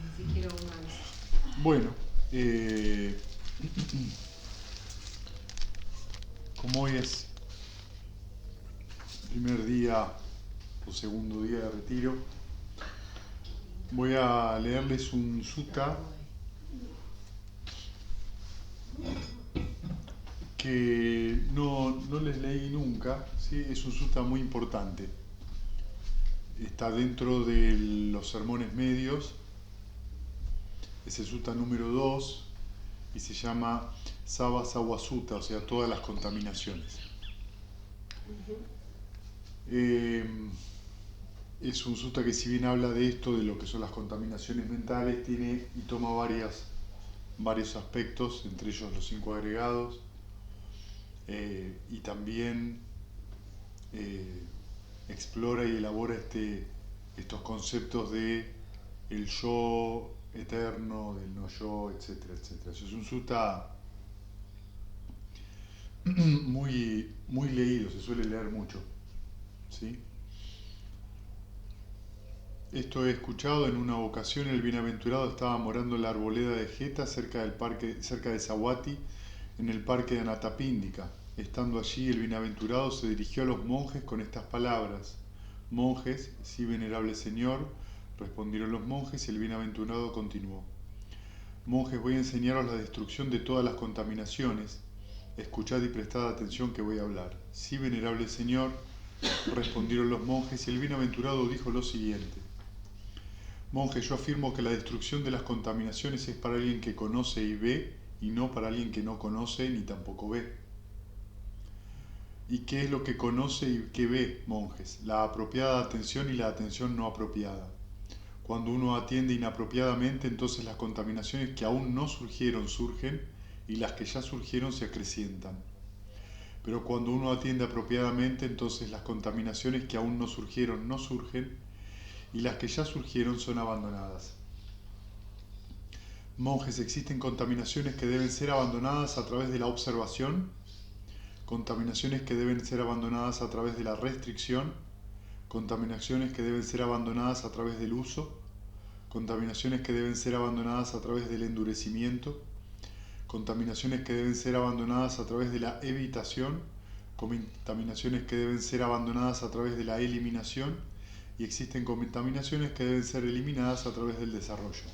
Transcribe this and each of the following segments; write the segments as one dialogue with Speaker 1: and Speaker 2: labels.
Speaker 1: Ni siquiera humanos.
Speaker 2: Bueno, como hoy es primer día o segundo día de retiro, voy a leerles un sutta que no les leí nunca, ¿sí? Es un sutta muy importante. Está dentro de los sermones medios, es el sutta número 2 y se llama Sava Sawa Sutta, o sea, todas las contaminaciones. Eh, es un sutta que, si bien habla de esto, de lo que son las contaminaciones mentales, tiene y toma varios aspectos, entre ellos los 5 agregados, y también eh, explora y elabora estos conceptos de el yo eterno, del no yo, etcétera, etcétera. Eso es un sutta muy leído, se suele leer mucho, ¿sí? Esto he escuchado: en una ocasión el bienaventurado estaba morando en la arboleda de Geta cerca de Savatthi, en el parque de Anathapindika. Estando allí, el bienaventurado se dirigió a los monjes con estas palabras: monjes, sí, venerable señor, respondieron los monjes, y el bienaventurado continuó: monjes, voy a enseñaros la destrucción de todas las contaminaciones. Escuchad y prestad atención que voy a hablar. Sí, venerable señor, respondieron los monjes, y el bienaventurado dijo lo siguiente: monje, yo afirmo que la destrucción de las contaminaciones es para alguien que conoce y ve, y no para alguien que no conoce ni tampoco ve. ¿Y qué es lo que conoce y qué ve, monjes? La apropiada atención y la atención no apropiada. Cuando uno atiende inapropiadamente, entonces las contaminaciones que aún no surgieron surgen, y las que ya surgieron se acrecientan. Pero cuando uno atiende apropiadamente, entonces las contaminaciones que aún no surgieron no surgen, y las que ya surgieron son abandonadas. Monjes, existen contaminaciones que deben ser abandonadas a través de la observación, contaminaciones que deben ser abandonadas a través de la restricción, contaminaciones que deben ser abandonadas a través del uso, contaminaciones que deben ser abandonadas a través del endurecimiento, contaminaciones que deben ser abandonadas a través de la evitación, contaminaciones que deben ser abandonadas a través de la eliminación, y existen contaminaciones que deben ser eliminadas a través del desarrollo.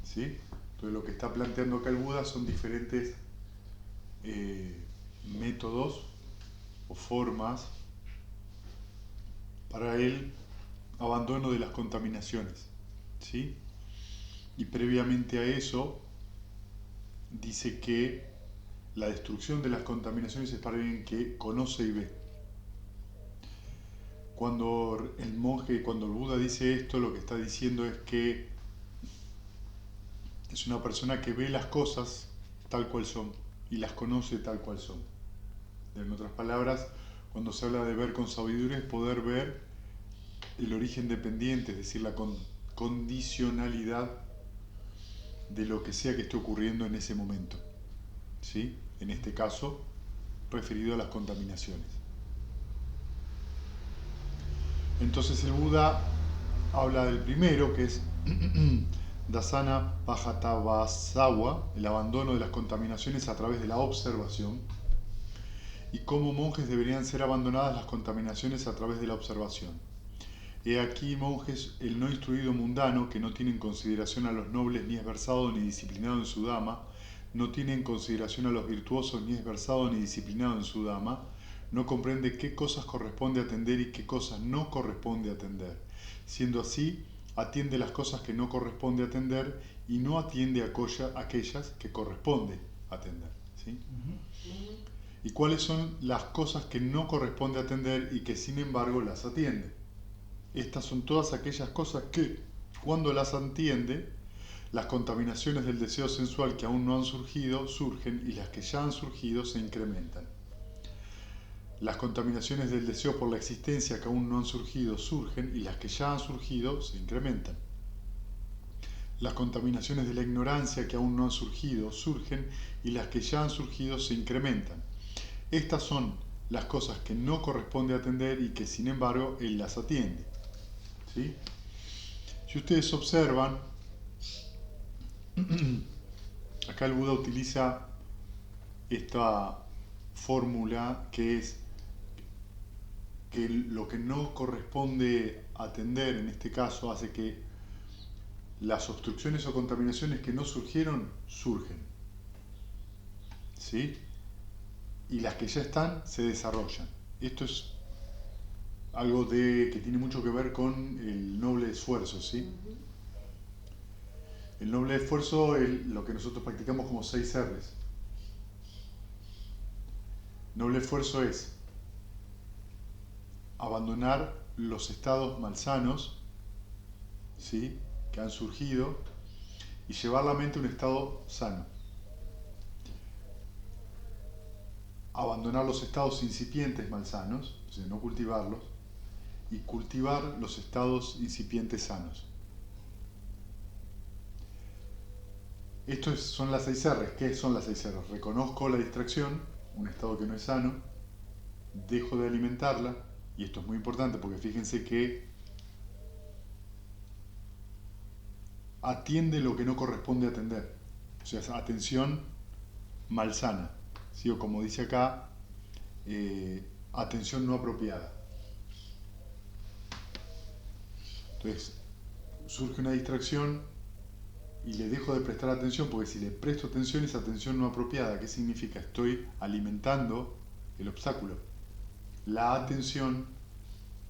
Speaker 2: ¿Sí? Entonces, lo que está planteando acá el Buda son diferentes métodos o formas para el abandono de las contaminaciones, ¿sí? Y previamente a eso dice que la destrucción de las contaminaciones es para alguien que conoce y ve. Cuando cuando el Buda dice esto, lo que está diciendo es que es una persona que ve las cosas tal cual son y las conoce tal cual son. En otras palabras, cuando se habla de ver con sabiduría, es poder ver el origen dependiente, es decir, la condicionalidad de lo que sea que esté ocurriendo en ese momento, ¿sí? En este caso, referido a las contaminaciones. Entonces el Buda habla del primero, que es Dasana Pahatavasawa, el abandono de las contaminaciones a través de la observación, y cómo monjes deberían ser abandonadas las contaminaciones a través de la observación. He aquí, monjes, el no instruido mundano, que no tiene en consideración a los nobles ni es versado ni disciplinado en su dama, no tiene en consideración a los virtuosos ni es versado ni disciplinado en su dama, no comprende qué cosas corresponde atender y qué cosas no corresponde atender. Siendo así, atiende las cosas que no corresponde atender y no atiende aquellas que corresponde atender, ¿sí? ¿Y cuáles son las cosas que no corresponde atender y que sin embargo las atiende? Estas son todas aquellas cosas que, cuando las atiende, las contaminaciones del deseo sensual que aún no han surgido surgen, y las que ya han surgido se incrementan. Las contaminaciones del deseo por la existencia que aún no han surgido surgen, y las que ya han surgido se incrementan. Las contaminaciones de la ignorancia que aún no han surgido surgen, y las que ya han surgido se incrementan. Estas son las cosas que no corresponde atender y que sin embargo él las atiende, ¿sí? Si ustedes observan, Acá el Buda utiliza esta fórmula que es que lo que no corresponde atender en este caso hace que las obstrucciones o contaminaciones que no surgieron, surgen. ¿Sí? Y las que ya están, se desarrollan. Esto es algo que tiene mucho que ver con el noble esfuerzo, ¿sí? El noble esfuerzo es lo que nosotros practicamos como 6 R's. Noble esfuerzo es abandonar los estados malsanos, ¿sí?, que han surgido y llevar la mente a un estado sano. Abandonar los estados incipientes malsanos, o sea, no cultivarlos, y cultivar los estados incipientes sanos. Estos son las 6 R's. ¿Qué son las 6 R's? Reconozco la distracción, un estado que no es sano, dejo de alimentarla, y esto es muy importante porque fíjense que atiende lo que no corresponde atender, o sea, es atención malsana, ¿sí? O como dice acá, atención no apropiada. Entonces, surge una distracción y le dejo de prestar atención, porque si le presto atención es atención no apropiada. ¿Qué significa? Estoy alimentando el obstáculo. La atención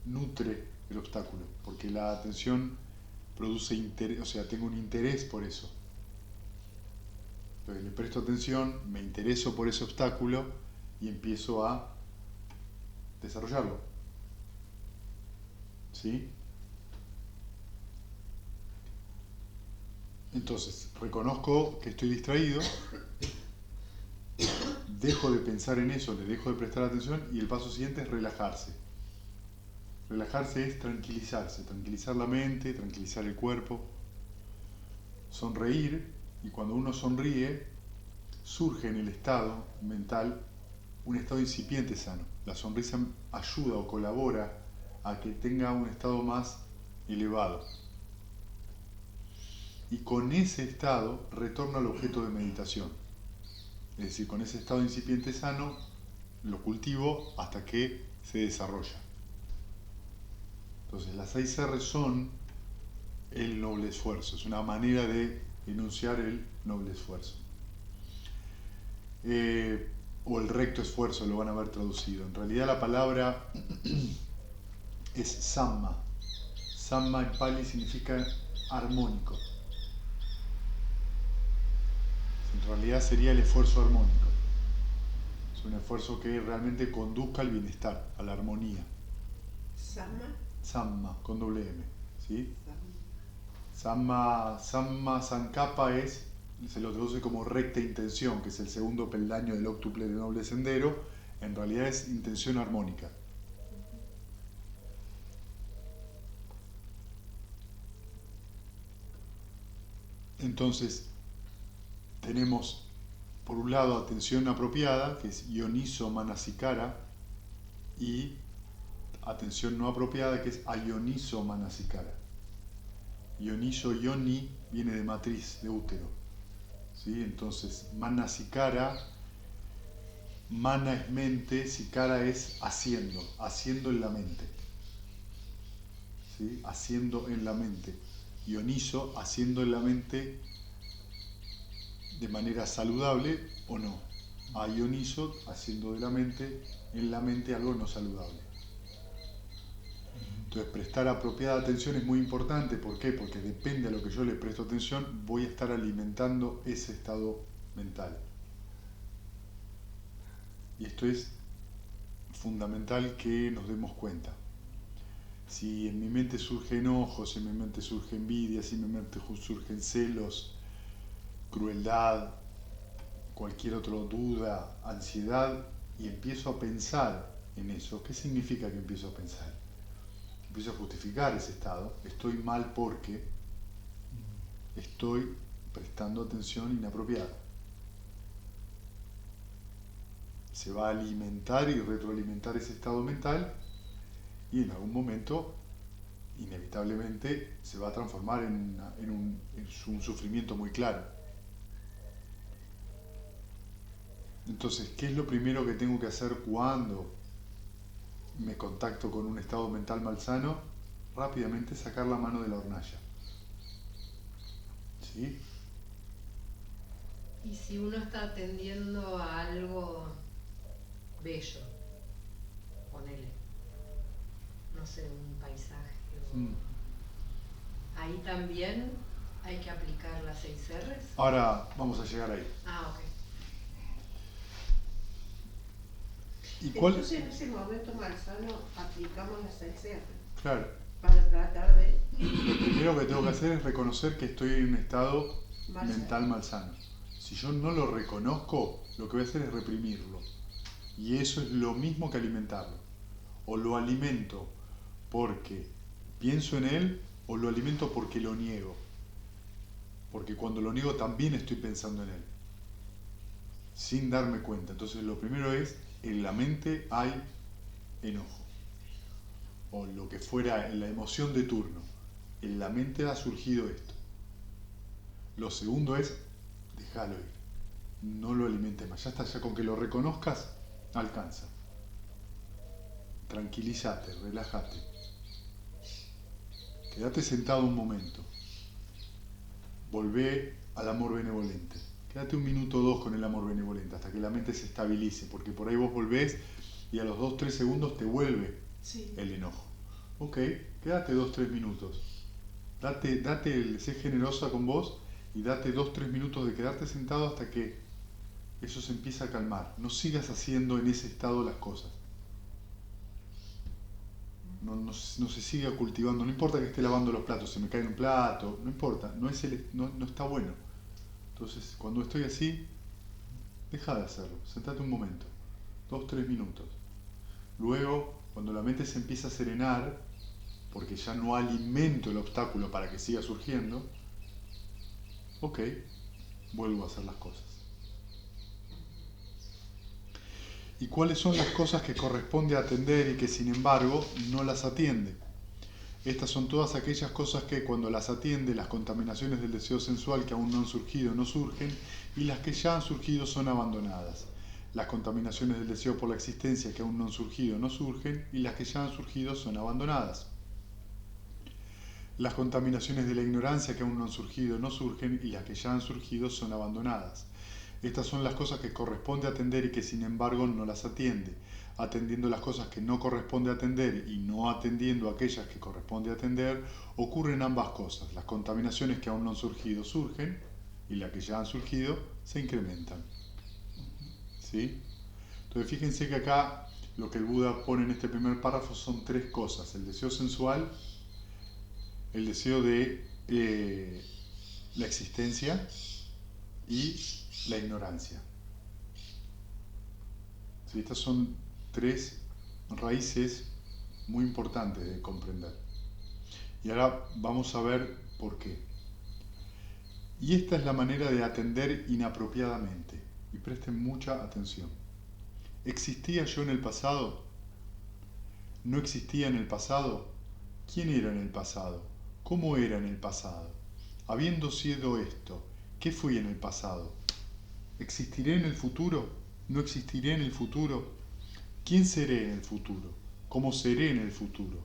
Speaker 2: nutre el obstáculo, porque la atención produce interés, o sea, tengo un interés por eso. Entonces le presto atención, me intereso por ese obstáculo y empiezo a desarrollarlo. ¿Sí? Entonces, reconozco que estoy distraído, dejo de pensar en eso, le dejo de prestar atención y el paso siguiente es relajarse. Relajarse es tranquilizarse, tranquilizar la mente, tranquilizar el cuerpo, sonreír, y cuando uno sonríe surge en el estado mental un estado incipiente sano. La sonrisa ayuda o colabora a que tenga un estado más elevado. Y con ese estado retorno al objeto de meditación. Es decir, con ese estado incipiente sano lo cultivo hasta que se desarrolla. Entonces las 6 R son el noble esfuerzo, es una manera de enunciar el noble esfuerzo. O el recto esfuerzo lo van a ver traducido. En realidad la palabra es samma. Samma en Pali significa armónico. En realidad sería el esfuerzo armónico. Es un esfuerzo que realmente conduzca al bienestar, a la armonía.
Speaker 1: Sama.
Speaker 2: Samma, con doble M. ¿Sí? Samma Sankappa se lo traduce como recta intención, que es el segundo peldaño del óctuple del noble sendero. En realidad es intención armónica. Entonces, tenemos por un lado atención apropiada, que es Yoniso Manasikara, y atención no apropiada, que es Ayoniso Manasikara. Yoniso, Yoni, viene de matriz, de útero. ¿Sí? Entonces, Manasikara, mana es mente, sikara es haciendo, haciendo en la mente. ¿Sí? Haciendo en la mente. Yoniso, haciendo en la mente de manera saludable o no. Ayoniso, haciendo de la mente, en la mente algo no saludable. Entonces, prestar apropiada atención es muy importante. ¿Por qué? Porque depende a lo que yo le presto atención, voy a estar alimentando ese estado mental. Y esto es fundamental que nos demos cuenta. Si en mi mente surge enojo, si en mi mente surge envidia, si en mi mente surgen celos, crueldad, cualquier otra duda, ansiedad, y empiezo a pensar en eso, ¿qué significa que empiezo a pensar? Empiezo a justificar ese estado, estoy mal porque estoy prestando atención inapropiada. Se va a alimentar y retroalimentar ese estado mental y en algún momento, inevitablemente, se va a transformar en un sufrimiento muy claro. Entonces, ¿qué es lo primero que tengo que hacer cuando me contacto con un estado mental malsano? Rápidamente sacar la mano de la hornalla. ¿Sí?
Speaker 3: Y si uno está atendiendo a algo bello, ponele, no sé, un paisaje,
Speaker 2: Mm.
Speaker 3: ahí también hay que aplicar las 6 R's.
Speaker 2: Ahora vamos a llegar ahí.
Speaker 3: Ah, ok.
Speaker 2: ¿Y cuál?
Speaker 1: Entonces en ese momento malsano aplicamos las 6R
Speaker 2: Claro,
Speaker 1: para tratar de
Speaker 2: lo primero que tengo que hacer es reconocer que estoy en un estado
Speaker 1: Malsano.
Speaker 2: mental malsano. Si yo no lo reconozco, lo que voy a hacer es reprimirlo. Y eso es lo mismo que alimentarlo. O lo alimento porque pienso en él, o lo alimento porque lo niego. Porque cuando lo niego también estoy pensando en él, sin darme cuenta. Entonces lo primero es, en la mente hay enojo, o lo que fuera, en la emoción de turno. En la mente ha surgido esto. Lo segundo es, déjalo ir. No lo alimentes más. Ya está, ya con que lo reconozcas, alcanza. Tranquilízate, relájate. Quédate sentado un momento. Volvé al amor benevolente. Quédate 1 minuto o 2 con el amor benevolente hasta que la mente se estabilice, porque por ahí vos volvés y a los 2-3 segundos te vuelve
Speaker 1: sí.
Speaker 2: el enojo. Ok, quédate 2-3 minutos. Sé generosa con vos y date 2-3 minutos de quedarte sentado hasta que eso se empieza a calmar. No sigas haciendo en ese estado las cosas. No se siga cultivando. No importa que esté lavando los platos, se me cae un plato, no importa, no está bueno. Entonces, cuando estoy así, deja de hacerlo. Sentate un momento, 2-3 minutos. Luego, cuando la mente se empieza a serenar, porque ya no alimento el obstáculo para que siga surgiendo, ok, vuelvo a hacer las cosas. ¿Y cuáles son las cosas que corresponde atender y que sin embargo no las atiende? Estas son todas aquellas cosas que cuando las atiende, las contaminaciones del deseo sensual que aún no han surgido no surgen, y las que ya han surgido son abandonadas. Las contaminaciones del deseo por la existencia que aún no han surgido no surgen, y las que ya han surgido son abandonadas. Las contaminaciones de la ignorancia que aún no han surgido no surgen, y las que ya han surgido son abandonadas. Estas son las cosas que corresponde atender y que sin embargo no las atiende. Atendiendo las cosas que no corresponde atender y no atendiendo aquellas que corresponde atender, ocurren ambas cosas. Las contaminaciones que aún no han surgido surgen y las que ya han surgido se incrementan. ¿Sí? Entonces fíjense que acá lo que el Buda pone en este primer párrafo son 3 cosas. El deseo sensual, el deseo de la existencia y la ignorancia. ¿Sí? Estas son 3 raíces muy importantes de comprender. Y ahora vamos a ver por qué. Y esta es la manera de atender inapropiadamente. Y presten mucha atención. ¿Existía yo en el pasado? ¿No existía en el pasado? ¿Quién era en el pasado? ¿Cómo era en el pasado? Habiendo sido esto, ¿qué fui en el pasado? ¿Existiré en el futuro? ¿No existiré en el futuro? ¿Quién seré en el futuro? ¿Cómo seré en el futuro?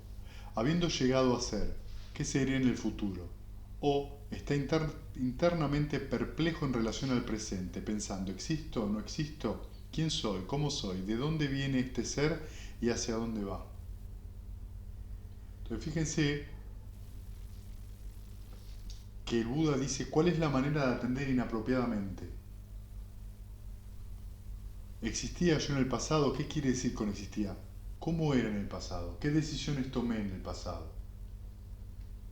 Speaker 2: Habiendo llegado a ser, ¿qué seré en el futuro? O está internamente perplejo en relación al presente, pensando, ¿existo o no existo? ¿Quién soy? ¿Cómo soy? ¿De dónde viene este ser y hacia dónde va? Entonces fíjense que el Buda dice, ¿cuál es la manera de atender inapropiadamente? ¿Existía yo en el pasado? ¿Qué quiere decir con existía? ¿Cómo era en el pasado? ¿Qué decisiones tomé en el pasado?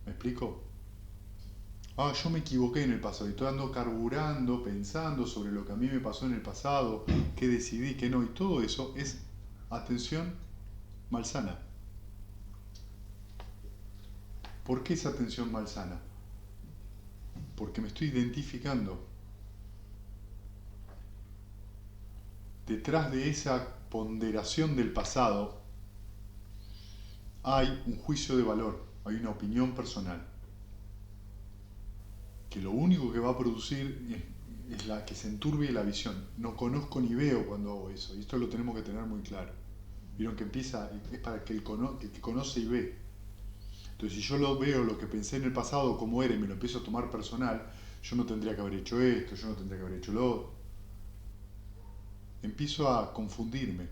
Speaker 2: ¿Me explico? Ah, yo me equivoqué en el pasado y estoy ando carburando, pensando sobre lo que a mí me pasó en el pasado, qué decidí, qué no, y todo eso es atención malsana. ¿Por qué es atención malsana? Porque me estoy identificando. Detrás de esa ponderación del pasado hay un juicio de valor, hay una opinión personal, que lo único que va a producir es la que se enturbie la visión. No conozco ni veo cuando hago eso, y esto lo tenemos que tener muy claro. Vieron que empieza, es para que el que conoce y ve. Entonces, si yo lo veo, lo que pensé en el pasado, como era, y me lo empiezo a tomar personal, yo no tendría que haber hecho esto, yo no tendría que haber hecho lo otro. Empiezo a confundirme.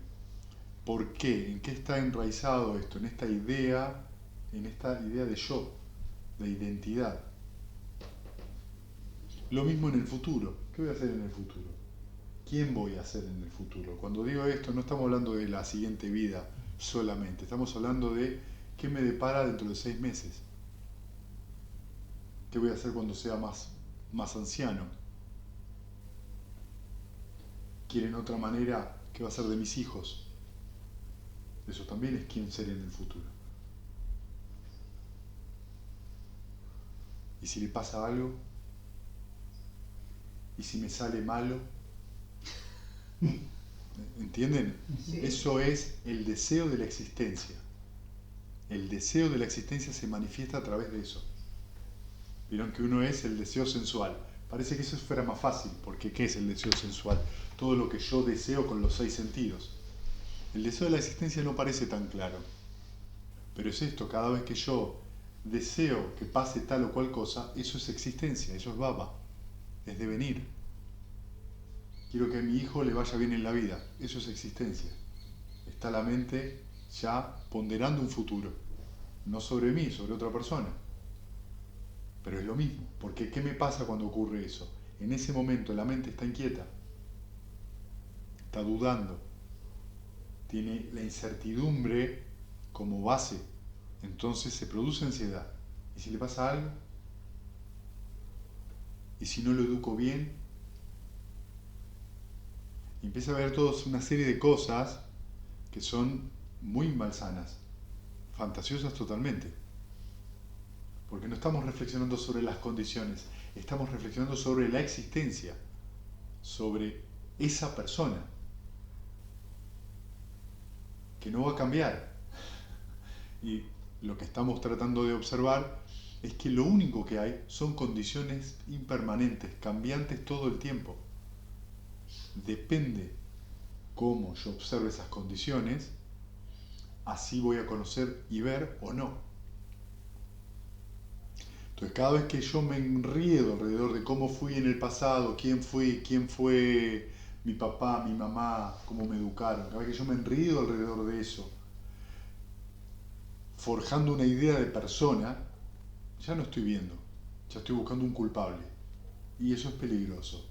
Speaker 2: ¿Por qué? ¿En qué está enraizado esto? En esta idea de yo, de identidad. Lo mismo en el futuro. ¿Qué voy a hacer en el futuro? ¿Quién voy a ser en el futuro? Cuando digo esto, no estamos hablando de la siguiente vida solamente, estamos hablando de qué me depara dentro de 6 meses. ¿Qué voy a hacer cuando sea más anciano? ¿Quieren otra manera? ¿Qué va a ser de mis hijos? Eso también es quién seré en el futuro. ¿Y si le pasa algo? ¿Y si me sale malo? ¿Entienden?
Speaker 1: Sí.
Speaker 2: Eso es el deseo de la existencia. El deseo de la existencia se manifiesta a través de eso. Vieron que uno es el deseo sensual. Parece que eso fuera más fácil, porque ¿qué es el deseo sensual? Todo lo que yo deseo con los 6 sentidos. El deseo de la existencia no parece tan claro. Pero es esto, cada vez que yo deseo que pase tal o cual cosa, eso es existencia, eso es baba, es devenir. Quiero que a mi hijo le vaya bien en la vida, eso es existencia. Está la mente ya ponderando un futuro, no sobre mí, sobre otra persona. Pero es lo mismo, porque ¿qué me pasa cuando ocurre eso? En ese momento la mente está inquieta, está dudando, tiene la incertidumbre como base, entonces se produce ansiedad. ¿Y si le pasa algo? ¿Y si no lo educo bien? Y empieza a ver toda una serie de cosas que son muy malsanas, fantasiosas totalmente. Porque no estamos reflexionando sobre las condiciones, estamos reflexionando sobre la existencia, sobre esa persona, que no va a cambiar. Y lo que estamos tratando de observar es que lo único que hay son condiciones impermanentes, cambiantes todo el tiempo. Depende cómo yo observe esas condiciones, así voy a conocer y ver o no. Entonces, cada vez que yo me enriedo alrededor de cómo fui en el pasado, quién fue mi papá, mi mamá, cómo me educaron, cada vez que yo me enriedo alrededor de eso, forjando una idea de persona, ya no estoy viendo, ya estoy buscando un culpable. Y eso es peligroso.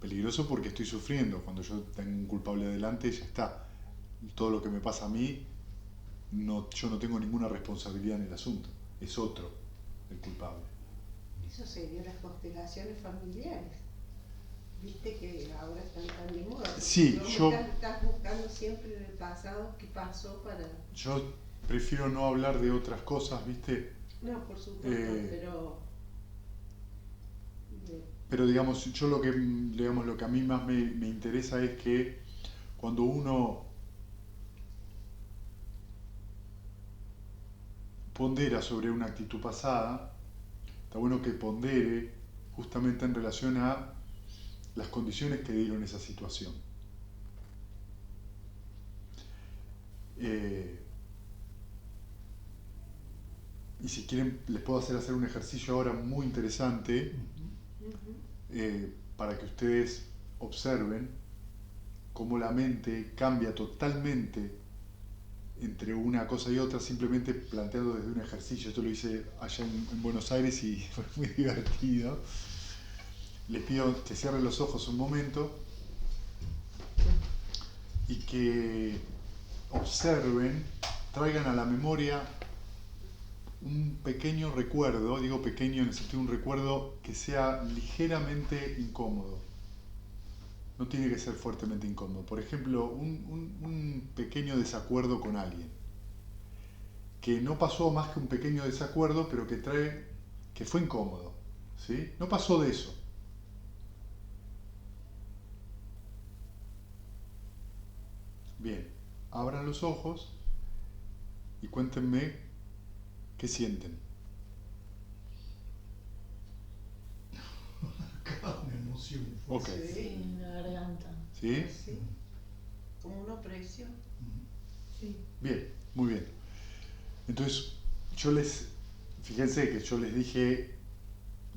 Speaker 2: Peligroso porque estoy sufriendo. Cuando yo tengo un culpable adelante, ya está. Todo lo que me pasa a mí, yo no tengo ninguna responsabilidad en el asunto. Es otro el culpable.
Speaker 1: Eso serían las constelaciones familiares. Viste que ahora están tan de moda.
Speaker 2: Sí,
Speaker 1: Estás buscando siempre en el pasado qué pasó para...
Speaker 2: Yo prefiero no hablar de otras cosas, ¿viste?
Speaker 1: No, por supuesto,
Speaker 2: pero digamos, yo lo que a mí más me interesa es que cuando uno pondera sobre una actitud pasada, está bueno que pondere justamente en relación a las condiciones que dieron esa situación. Y si quieren, les puedo hacer un ejercicio ahora muy interesante para que ustedes observen cómo la mente cambia totalmente entre una cosa y otra, simplemente planteando desde un ejercicio. Esto lo hice allá en Buenos Aires y fue muy divertido. Les pido que cierren los ojos un momento y que observen, traigan a la memoria un pequeño recuerdo, digo pequeño en el sentido de un recuerdo que sea ligeramente incómodo. No tiene que ser fuertemente incómodo. Por ejemplo, un pequeño desacuerdo con alguien, que no pasó más que un pequeño desacuerdo, pero que fue incómodo, ¿sí? No pasó de eso. Bien, abran los ojos y cuéntenme qué sienten.
Speaker 4: Una emoción. presión.
Speaker 2: Ok.
Speaker 1: Sí.
Speaker 5: Sí, en la garganta.
Speaker 2: ¿Sí?
Speaker 1: Sí, como una opresión.
Speaker 5: Sí.
Speaker 2: Bien, muy bien. Entonces, fíjense que yo les dije,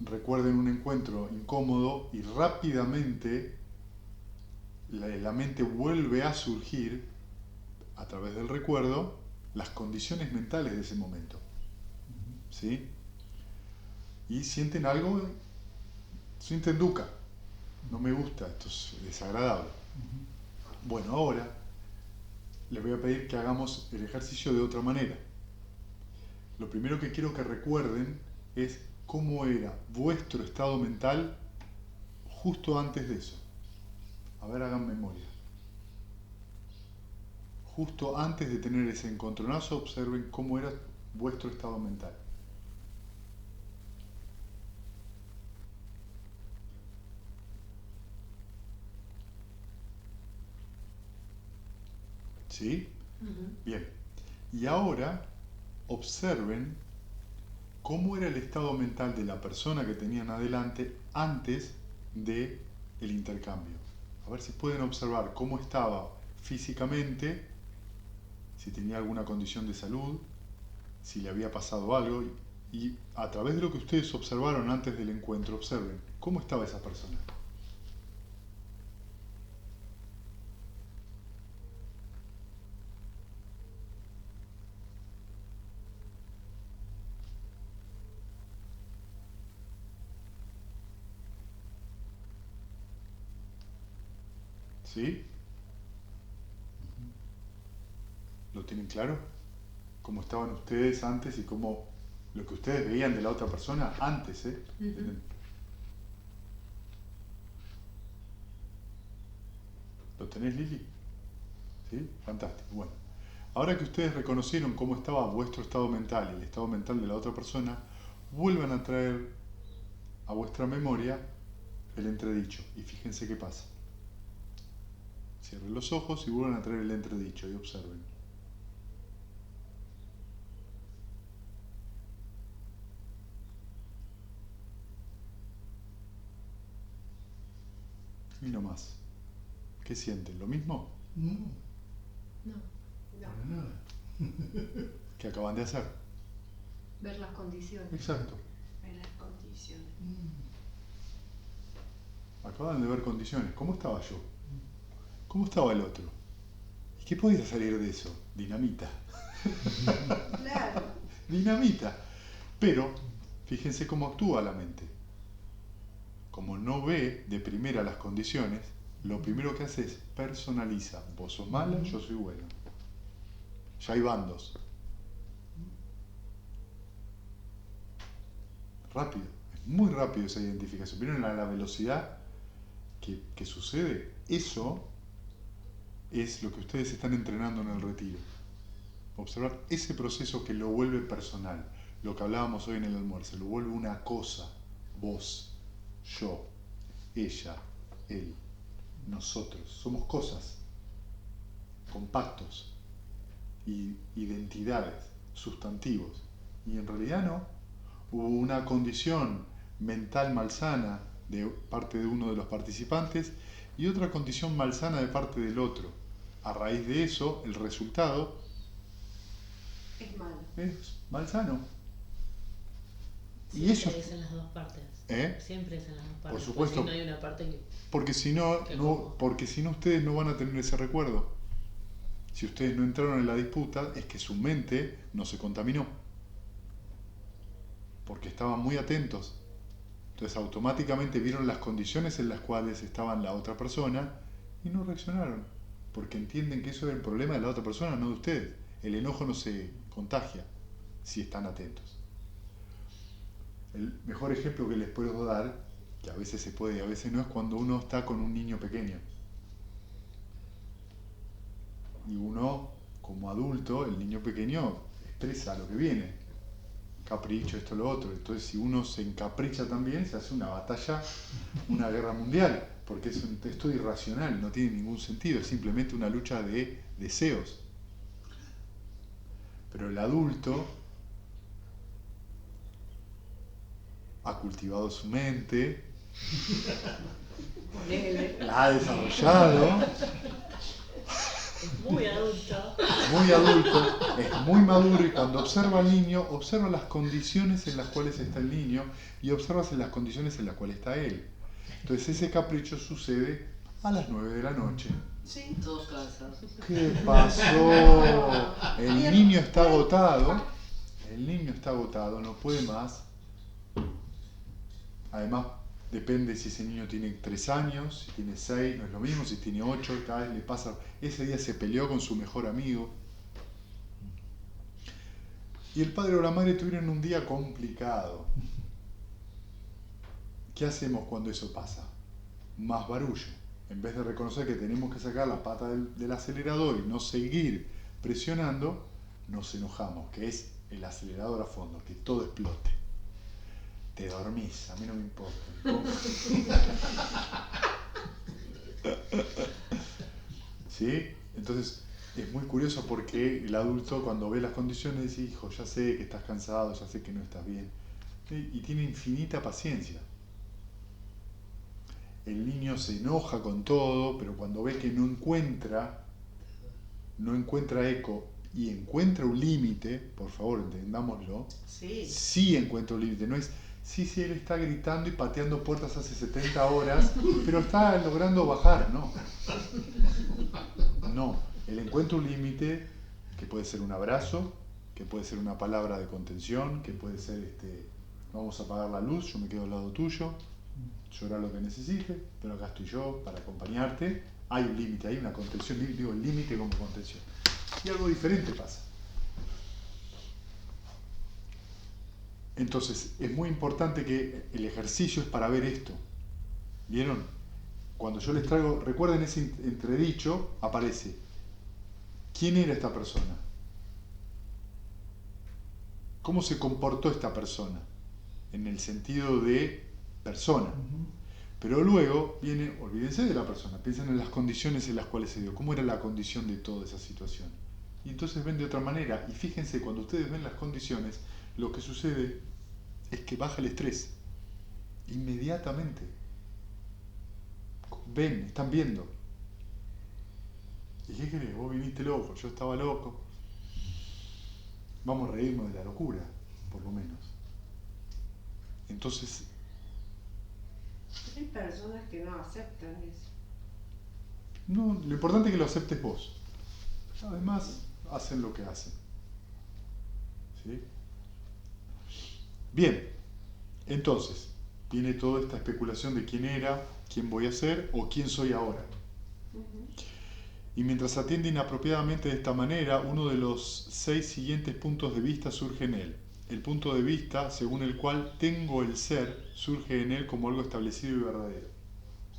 Speaker 2: recuerden un encuentro incómodo y rápidamente la mente vuelve a surgir a través del recuerdo las condiciones mentales de ese momento. ¿Sí? Y sienten algo, sienten dukkha. No me gusta, esto es desagradable. Bueno, ahora les voy a pedir que hagamos el ejercicio de otra manera. Lo primero que quiero que recuerden es cómo era vuestro estado mental justo antes de eso. A ver, hagan memoria. Justo antes de tener ese encontronazo, observen cómo era vuestro estado mental. ¿Sí? Bien. Y ahora observen cómo era el estado mental de la persona que tenían adelante antes de el intercambio. A ver si pueden observar cómo estaba físicamente, si tenía alguna condición de salud, si le había pasado algo, y a través de lo que ustedes observaron antes del encuentro, observen cómo estaba esa persona. ¿Sí? ¿Lo tienen claro? ¿Cómo estaban ustedes antes y cómo lo que ustedes veían de la otra persona antes, ¿eh? ¿Lo tenés, Lili? ¿Sí? Fantástico. Bueno, ahora que ustedes reconocieron cómo estaba vuestro estado mental y el estado mental de la otra persona, vuelvan a traer a vuestra memoria el entredicho y fíjense qué pasa. Cierren los ojos y vuelvan a traer el entredicho y observen. Y no más. ¿Qué sienten? ¿Lo mismo
Speaker 4: No,
Speaker 5: No.
Speaker 4: para nada.
Speaker 2: que acaban de hacer?
Speaker 3: Ver las condiciones.
Speaker 2: Exacto.
Speaker 1: En las condiciones.
Speaker 2: Acaban de ver condiciones. ¿Cómo estaba yo? ¿Cómo estaba el otro? ¿Y qué podía salir de eso? Dinamita.
Speaker 1: Claro.
Speaker 2: Dinamita. Pero fíjense cómo actúa la mente. Como no ve de primera las condiciones, lo primero que hace es personaliza. Vos sos mala, yo soy bueno. Ya hay bandos. Rápido. Es muy rápido esa identificación. ¿Vieron la velocidad que sucede? Eso es lo que ustedes están entrenando en el retiro. Observar ese proceso que lo vuelve personal. Lo que hablábamos hoy en el almuerzo. Lo vuelve una cosa. Vos, yo, ella, él, nosotros. Somos cosas, compactos, y identidades, sustantivos. Y en realidad no. Hubo una condición mental malsana de parte de uno de los participantes y otra condición malsana de parte del otro. A raíz de eso, el resultado
Speaker 1: Es malo.
Speaker 2: es malsano. Y
Speaker 5: Siempre
Speaker 2: eso,
Speaker 5: es en las dos partes.
Speaker 2: ¿eh?
Speaker 5: Siempre es en las dos partes.
Speaker 2: Por supuesto.
Speaker 5: Porque si no hay una parte que...
Speaker 2: Porque si no,
Speaker 5: Qué
Speaker 2: no,
Speaker 5: cómodo.
Speaker 2: porque si no ustedes no van a tener ese recuerdo. Si ustedes no entraron en la disputa, es que su mente no se contaminó. Porque estaban muy atentos. Entonces automáticamente vieron las condiciones en las cuales estaban la otra persona y no reaccionaron. Porque entienden que eso era el problema de la otra persona, no de ustedes. El enojo no se contagia si están atentos. El mejor ejemplo que les puedo dar, que a veces se puede y a veces no, es cuando uno está con un niño pequeño. Y uno, como adulto, el niño pequeño expresa lo que viene. Capricho, esto, lo otro. Entonces, si uno se encapricha también, se hace una batalla, una guerra mundial, porque es un texto irracional, no tiene ningún sentido, es simplemente una lucha de deseos. Pero el adulto ha cultivado su mente,
Speaker 3: Ponele.
Speaker 2: La ha desarrollado,
Speaker 5: Es muy adulto.
Speaker 2: muy adulto, es muy maduro y cuando observa al niño, observa las condiciones en las cuales está el niño y observa las condiciones en las cuales está él. Entonces ese capricho sucede a las 9 de la noche.
Speaker 1: Sí.
Speaker 4: Todos cansados.
Speaker 2: ¿Qué pasó? El niño está agotado, no puede más. Además, depende si ese niño tiene 3 años, si tiene 6, no es lo mismo, si tiene 8, cada vez le pasa. Ese día se peleó con su mejor amigo. Y el padre o la madre tuvieron un día complicado. ¿Qué hacemos cuando eso pasa? Más barullo. En vez de reconocer que tenemos que sacar la pata del acelerador y no seguir presionando, nos enojamos, que es el acelerador a fondo, que todo explote. Te dormís, a mí no me importa. ¿Sí? Entonces es muy curioso porque el adulto cuando ve las condiciones dice, hijo, ya sé que estás cansado, ya sé que no estás bien. Y tiene infinita paciencia. El niño se enoja con todo, pero cuando ve que no encuentra eco y encuentra un límite, por favor, entendámoslo,
Speaker 1: Sí.
Speaker 2: sí encuentra un límite, no es, sí, él está gritando y pateando puertas hace 70 horas, pero está logrando bajar, no. No, él encuentra un límite que puede ser un abrazo, que puede ser una palabra de contención, que puede ser, vamos a apagar la luz, yo me quedo al lado tuyo, llorar lo que necesites, pero acá estoy yo para acompañarte. Hay un límite, hay una contención, digo el límite como contención. Y algo diferente pasa. Entonces, es muy importante que el ejercicio es para ver esto. ¿Vieron? Cuando yo les traigo, recuerden ese entredicho, aparece, ¿quién era esta persona? ¿Cómo se comportó esta persona? En el sentido de persona. Pero luego viene, olvídense de la persona, piensen en las condiciones en las cuales se dio, cómo era la condición de toda esa situación. Y entonces ven de otra manera, y fíjense, cuando ustedes ven las condiciones, lo que sucede es que baja el estrés, inmediatamente. Ven, están viendo. ¿Y qué querés? Vos viniste loco, yo estaba loco. Vamos a reírnos de la locura, por lo menos. Entonces,
Speaker 1: Hay personas que no aceptan eso.
Speaker 2: no, lo importante es que lo aceptes vos. Además, hacen lo que hacen. ¿Sí? Bien, entonces, viene toda esta especulación de quién era, quién voy a ser o quién soy ahora. Y mientras atiende inapropiadamente de esta manera, uno de los 6 siguientes puntos de vista surge en él. El punto de vista según el cual tengo el ser surge en él como algo establecido y verdadero.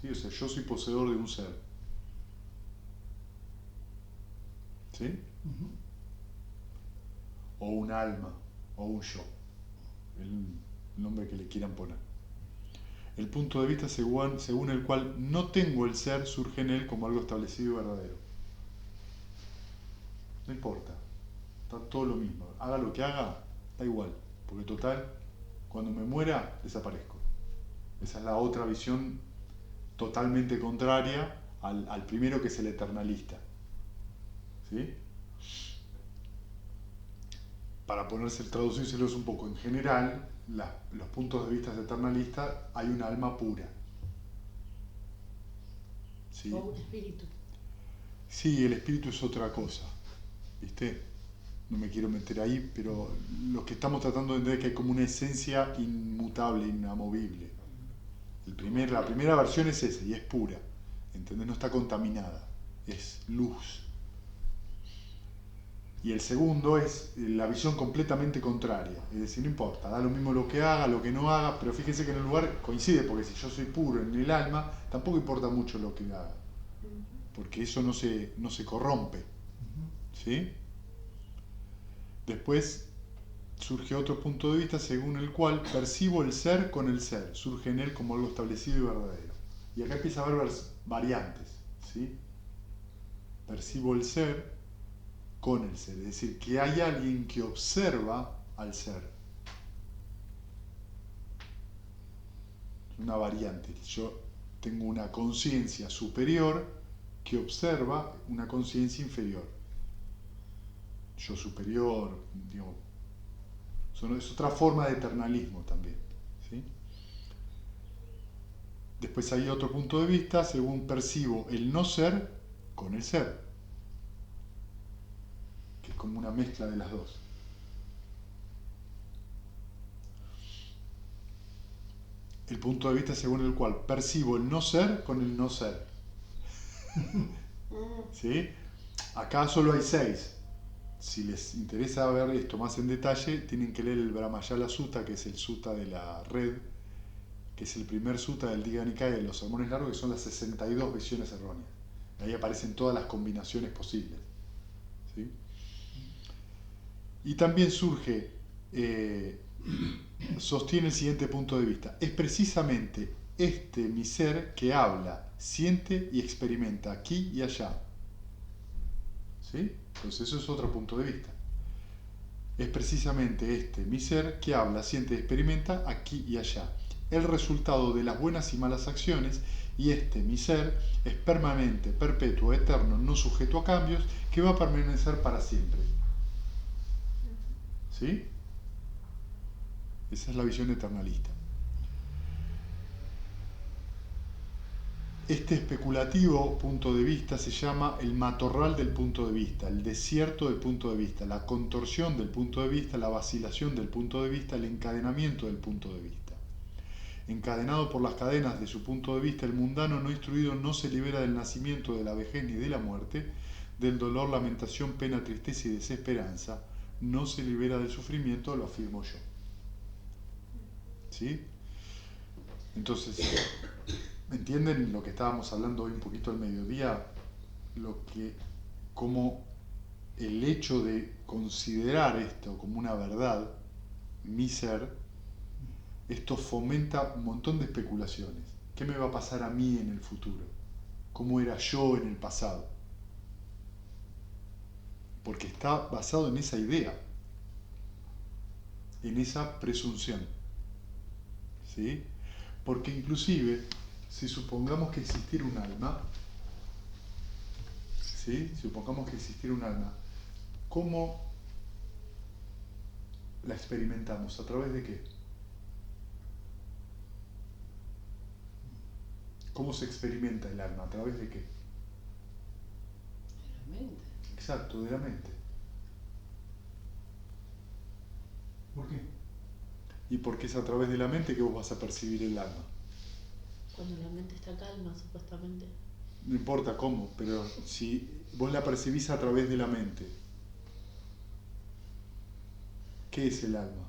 Speaker 2: ¿Sí? O sea, yo soy poseedor de un ser. ¿Sí? O un alma, o un yo. El nombre que le quieran poner. El punto de vista según el cual no tengo el ser surge en él como algo establecido y verdadero. No importa, está todo lo mismo. Haga lo que haga, da igual, porque total, cuando me muera, desaparezco. Esa es la otra visión totalmente contraria al primero, que es el eternalista. ¿Sí? Para traducírselos un poco, en general, los puntos de vista eternalistas, hay un alma pura. ¿Sí?
Speaker 5: O un espíritu.
Speaker 2: Sí, el espíritu es otra cosa, ¿viste? No me quiero meter ahí, pero lo que estamos tratando de entender es que hay como una esencia inmutable, inamovible. La primera versión es esa, y es pura, ¿entendés? No está contaminada, es luz. Y el segundo es la visión completamente contraria, es decir, no importa, da lo mismo lo que haga, lo que no haga, pero fíjense que en el lugar coincide, porque si yo soy puro en el alma, tampoco importa mucho lo que haga, porque eso no se corrompe, ¿sí? Después surge otro punto de vista según el cual percibo el ser con el ser, surge en él como algo establecido y verdadero. Y acá empieza a haber variantes, ¿sí? Percibo el ser con el ser, es decir, que hay alguien que observa al ser. una variante. Yo tengo una conciencia superior que observa una conciencia inferior. Yo superior, digo, es otra forma de eternalismo también, ¿sí? Después hay otro punto de vista según percibo el no ser con el ser, que es como una mezcla de las dos. El punto de vista según el cual percibo el no ser con el no ser. ¿Sí? Acá solo hay 6. Si les interesa ver esto más en detalle, tienen que leer el Brahmayala Sutta, que es el sutta de la red, que es el primer sutta del Digha Nikaya de los sermones largos, que son las 62 visiones erróneas. Ahí aparecen todas las combinaciones posibles. ¿Sí? Y también surge, sostiene el siguiente punto de vista. Es precisamente este mi ser que habla, siente y experimenta aquí y allá. ¿Sí? Entonces eso es otro punto de vista. Es precisamente este mi ser que habla, siente y experimenta aquí y allá. El resultado de las buenas y malas acciones, y este mi ser es permanente, perpetuo, eterno, no sujeto a cambios, que va a permanecer para siempre. ¿Sí? Esa es la visión eternalista. Este especulativo punto de vista se llama el matorral del punto de vista, el desierto del punto de vista, la contorsión del punto de vista, la vacilación del punto de vista, el encadenamiento del punto de vista. Encadenado por las cadenas de su punto de vista, el mundano no instruido no se libera del nacimiento, de la vejez ni de la muerte, del dolor, lamentación, pena, tristeza y desesperanza, no se libera del sufrimiento, lo afirmo yo. ¿Sí? Entonces, ¿entienden lo que estábamos hablando hoy un poquito al mediodía? Como el hecho de considerar esto como una verdad, mi ser, esto fomenta un montón de especulaciones. ¿Qué me va a pasar a mí en el futuro? ¿Cómo era yo en el pasado? Porque está basado en esa idea, en esa presunción. ¿Sí? Porque inclusive, si supongamos que existiera un alma, ¿sí? Supongamos que existiera un alma, ¿cómo la experimentamos? ¿A través de qué? ¿Cómo se experimenta el alma? ¿A través de qué?
Speaker 1: De la mente.
Speaker 2: Exacto, de la mente.
Speaker 4: ¿Por qué?
Speaker 2: ¿Y por qué es a través de la mente que vos vas a percibir el alma?
Speaker 5: Cuando la mente está calma, supuestamente.
Speaker 2: No importa cómo, pero si vos la percibís a través de la mente, ¿qué es el alma?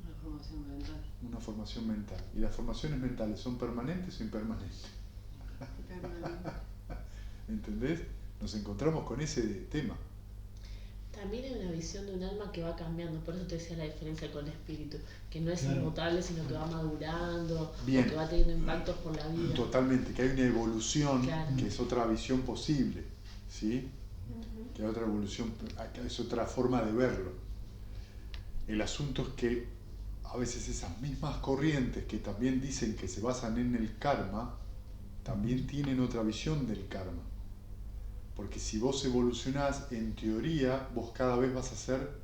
Speaker 1: Una formación mental.
Speaker 2: Una formación mental. ¿Y las formaciones mentales son permanentes o impermanentes?
Speaker 1: Permanente.
Speaker 2: ¿Entendés? Nos encontramos con ese tema.
Speaker 5: También hay una visión de un alma que va cambiando, por eso te decía la diferencia con el espíritu, que no es
Speaker 4: Claro.
Speaker 5: inmutable, sino que va madurando,
Speaker 2: Bien.
Speaker 5: o que va teniendo impactos por la vida.
Speaker 2: Totalmente, que hay una evolución,
Speaker 5: Claro.
Speaker 2: que es otra visión posible, ¿sí? Que hay otra evolución, que es otra forma de verlo. El asunto es que a veces esas mismas corrientes que también dicen que se basan en el karma, también tienen otra visión del karma. Porque si vos evolucionás, en teoría, vos cada vez vas a ser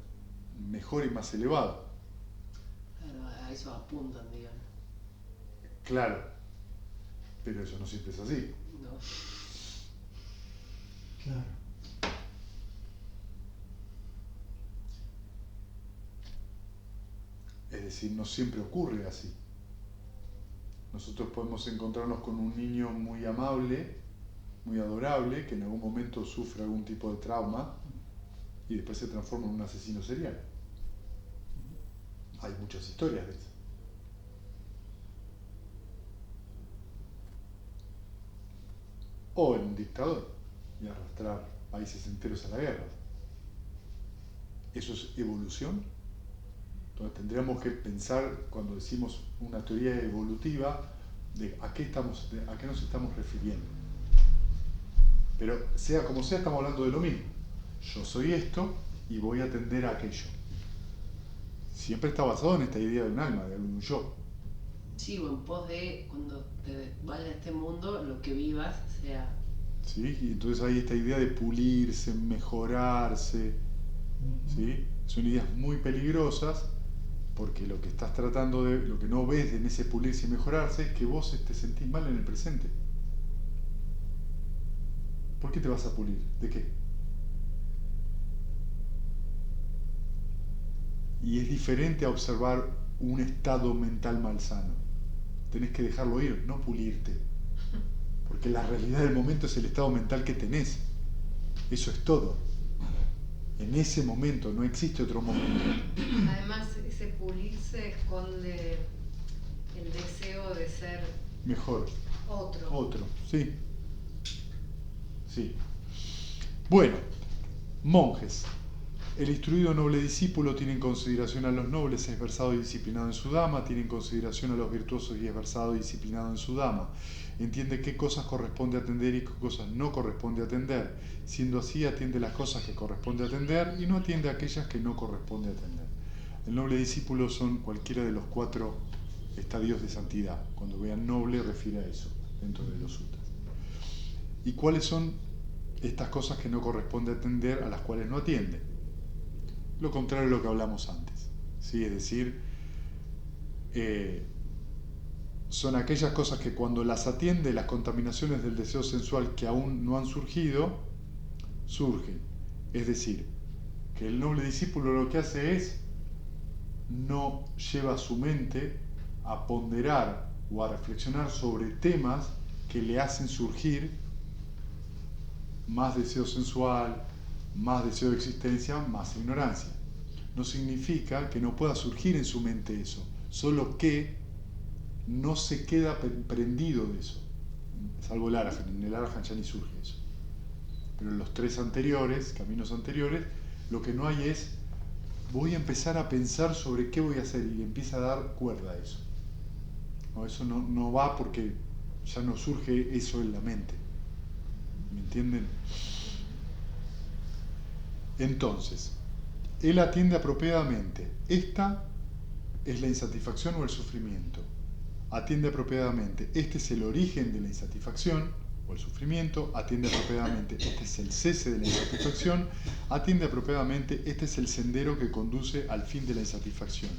Speaker 2: mejor y más elevado.
Speaker 1: Claro, a eso apuntan, digamos.
Speaker 2: Claro, pero eso no siempre es así.
Speaker 1: No.
Speaker 4: Claro.
Speaker 2: Es decir, no siempre ocurre así. Nosotros podemos encontrarnos con un niño muy amable, muy adorable, que en algún momento sufre algún tipo de trauma y después se transforma en un asesino serial. Hay muchas historias de eso. O en un dictador y arrastrar países enteros a la guerra. ¿Eso es evolución? Entonces tendríamos que pensar, cuando decimos una teoría evolutiva, de a qué nos estamos refiriendo. Pero sea como sea, estamos hablando de lo mismo. Yo soy esto y voy a tender a aquello. Siempre está basado en esta idea de un alma, de un yo.
Speaker 6: Sí, o en pos de cuando te vayas de este mundo, lo que vivas sea...
Speaker 2: ¿Sí? Y entonces hay esta idea de pulirse, mejorarse, ¿sí? Son ideas muy peligrosas porque lo que estás tratando de, lo que no ves en ese pulirse y mejorarse es que vos te sentís mal en el presente. ¿Por qué te vas a pulir? ¿De qué? Y es diferente a observar un estado mental malsano. Tenés que dejarlo ir, no pulirte. Porque la realidad del momento es el estado mental que tenés. Eso es todo. En ese momento, no existe otro momento.
Speaker 3: Además, ese pulirse esconde el deseo de ser
Speaker 2: Mejor.
Speaker 3: otro.
Speaker 2: Otro, sí. Sí. Bueno, monjes. El instruido noble discípulo tiene en consideración a los nobles, es versado y disciplinado en su dama, tiene en consideración a los virtuosos y es versado y disciplinado en su dama. Entiende qué cosas corresponde atender y qué cosas no corresponde atender. Siendo así, atiende las cosas que corresponde atender y no atiende aquellas que no corresponde atender. El noble discípulo son cualquiera de los 4 estadios de santidad. Cuando vean noble, refiere a eso, dentro de los sutras. ¿Y cuáles son estas cosas que no corresponde atender, a las cuales no atiende? Lo contrario de lo que hablamos antes, ¿sí? Es decir, son aquellas cosas que cuando las atiende, las contaminaciones del deseo sensual que aún no han surgido, surgen. Es decir, que el noble discípulo lo que hace es no lleva su mente a ponderar o a reflexionar sobre temas que le hacen surgir más deseo sensual, más deseo de existencia, más ignorancia. No significa que no pueda surgir en su mente eso, solo que no se queda prendido de eso. Salvo el Arahant, en el Arahant ya ni surge eso. Pero en los 3 anteriores, caminos anteriores, lo que no hay es, voy a empezar a pensar sobre qué voy a hacer y empieza a dar cuerda a eso. No, eso no va porque ya no surge eso en la mente. ¿Me entienden? Entonces, él atiende apropiadamente. Esta es la insatisfacción o el sufrimiento. Atiende apropiadamente. Este es el origen de la insatisfacción o el sufrimiento. Atiende apropiadamente. Este es el cese de la insatisfacción. Atiende apropiadamente. Este es el sendero que conduce al fin de la insatisfacción.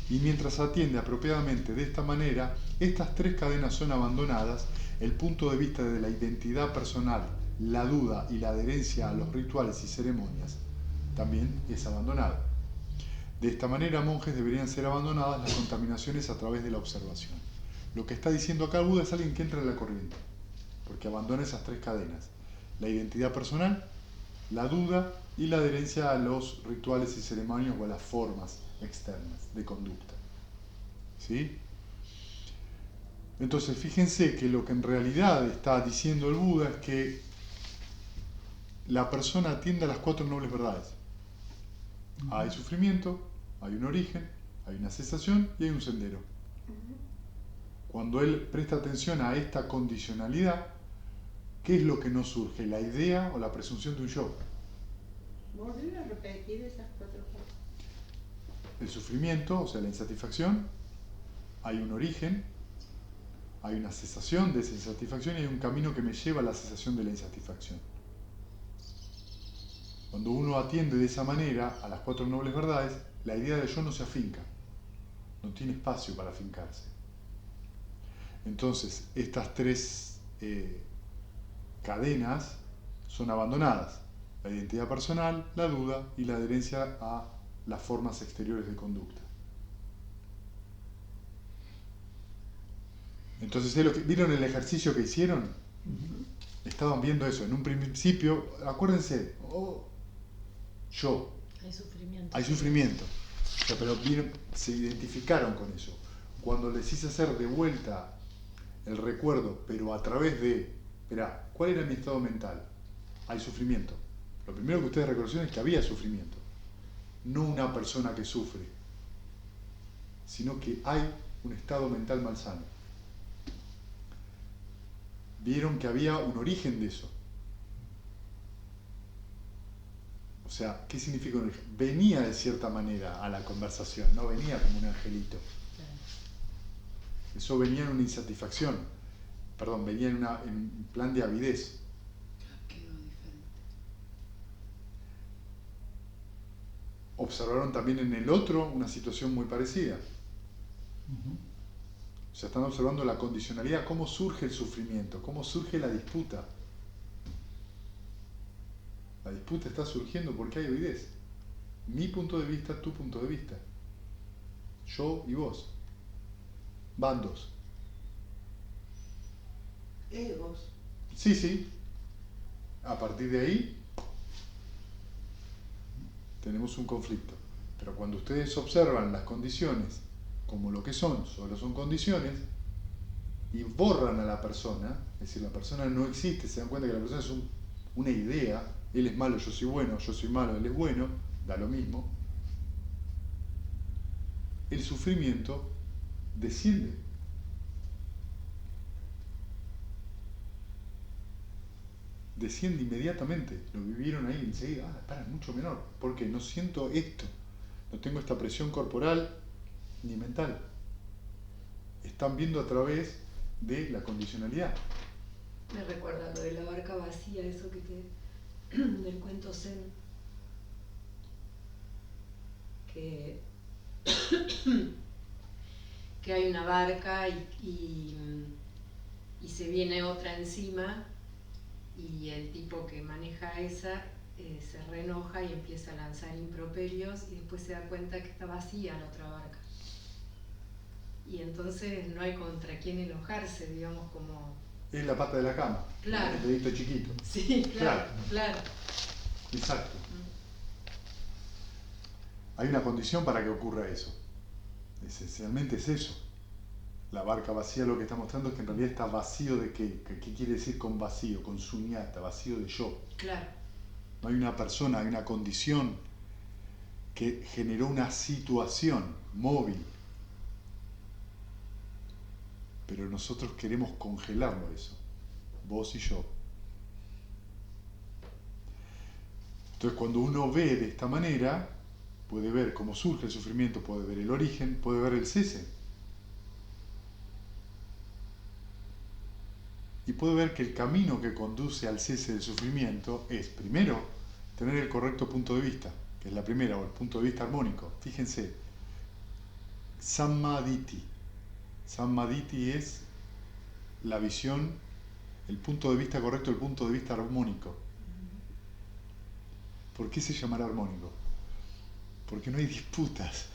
Speaker 2: Y mientras atiende apropiadamente de esta manera, estas 3 cadenas son abandonadas. El punto de vista de la identidad personal, la duda y la adherencia a los rituales y ceremonias también es abandonado. De esta manera, monjes, deberían ser abandonadas las contaminaciones a través de la observación. Lo que está diciendo acá Buda es alguien que entra en la corriente, porque abandona esas 3 cadenas: la identidad personal, la duda y la adherencia a los rituales y ceremonias o a las formas externas de conducta. ¿Sí? Entonces, fíjense que lo que en realidad está diciendo el Buda es que la persona atiende a las 4 nobles verdades. Hay sufrimiento, hay un origen, hay una cesación y hay un sendero. Cuando él presta atención a esta condicionalidad, ¿qué es lo que no surge? ¿La idea o la presunción de un yo?
Speaker 1: Volver a repetir esas 4 cosas.
Speaker 2: El sufrimiento, o sea, la insatisfacción, hay un origen, hay una cesación de esa insatisfacción y hay un camino que me lleva a la cesación de la insatisfacción. Cuando uno atiende de esa manera a las 4 nobles verdades, la idea de yo no se afinca, no tiene espacio para afincarse. Entonces, estas 3 cadenas son abandonadas: la identidad personal, la duda y la adherencia a las formas exteriores de conducta. Entonces, ¿vieron el ejercicio que hicieron? Estaban viendo eso. En un principio, acuérdense, yo.
Speaker 5: Hay sufrimiento.
Speaker 2: Hay sufrimiento. O sea, pero se identificaron con eso. Cuando les hice hacer de vuelta el recuerdo, pero a través de, espera, ¿cuál era mi estado mental? Hay sufrimiento. Lo primero que ustedes reconocieron es que había sufrimiento. No una persona que sufre, sino que hay un estado mental malsano. Vieron que había un origen de eso. O sea, ¿qué significa un origen? Venía de cierta manera a la conversación, no venía como un angelito. Eso venía en una insatisfacción. Perdón, venía en un plan de avidez.
Speaker 6: Quedó diferente.
Speaker 2: Observaron también en el otro una situación muy parecida.
Speaker 4: Ujú.
Speaker 2: O sea, están observando la condicionalidad, cómo surge el sufrimiento, cómo surge la disputa. La disputa está surgiendo porque hay avidez. Mi punto de vista, tu punto de vista. Yo y vos. Bandos.
Speaker 1: Egos.
Speaker 2: Sí, sí. A partir de ahí tenemos un conflicto. Pero cuando ustedes observan las condiciones como lo que son, solo son condiciones, y borran a la persona, es decir, la persona no existe, se dan cuenta que la persona es una idea, él es malo, yo soy bueno, yo soy malo, él es bueno, da lo mismo, el sufrimiento desciende. Desciende inmediatamente, lo vivieron ahí enseguida, para, mucho menor, porque no siento esto, no tengo esta presión corporal ni mental. Están viendo a través de la condicionalidad.
Speaker 3: Me recuerda lo de la barca vacía, eso que del cuento Zen. Que hay una barca y se viene otra encima y el tipo que maneja esa se reenoja y empieza a lanzar improperios y después se da cuenta que está vacía la otra barca. Y entonces no hay contra quién enojarse, digamos, como...
Speaker 2: Es la pata de la cama,
Speaker 3: Claro.
Speaker 2: el dedito chiquito.
Speaker 3: Sí, claro, claro.
Speaker 2: Exacto. Hay una condición para que ocurra eso. Esencialmente es eso. La barca vacía lo que está mostrando es que en realidad está vacío de qué. ¿Qué quiere decir con vacío? Con suñata, vacío de yo.
Speaker 3: Claro.
Speaker 2: No hay una persona, hay una condición que generó una situación móvil. Pero nosotros queremos congelarlo eso. Vos y yo. Entonces cuando uno ve de esta manera, puede ver cómo surge el sufrimiento, puede ver el origen, puede ver el cese. Y puede ver que el camino que conduce al cese del sufrimiento es, primero, tener el correcto punto de vista, que es la primera, o el punto de vista armónico. Fíjense, Sammaditi. Sammaditi es la visión, el punto de vista correcto, el punto de vista armónico. ¿Por qué se llamará armónico? Porque no hay disputas.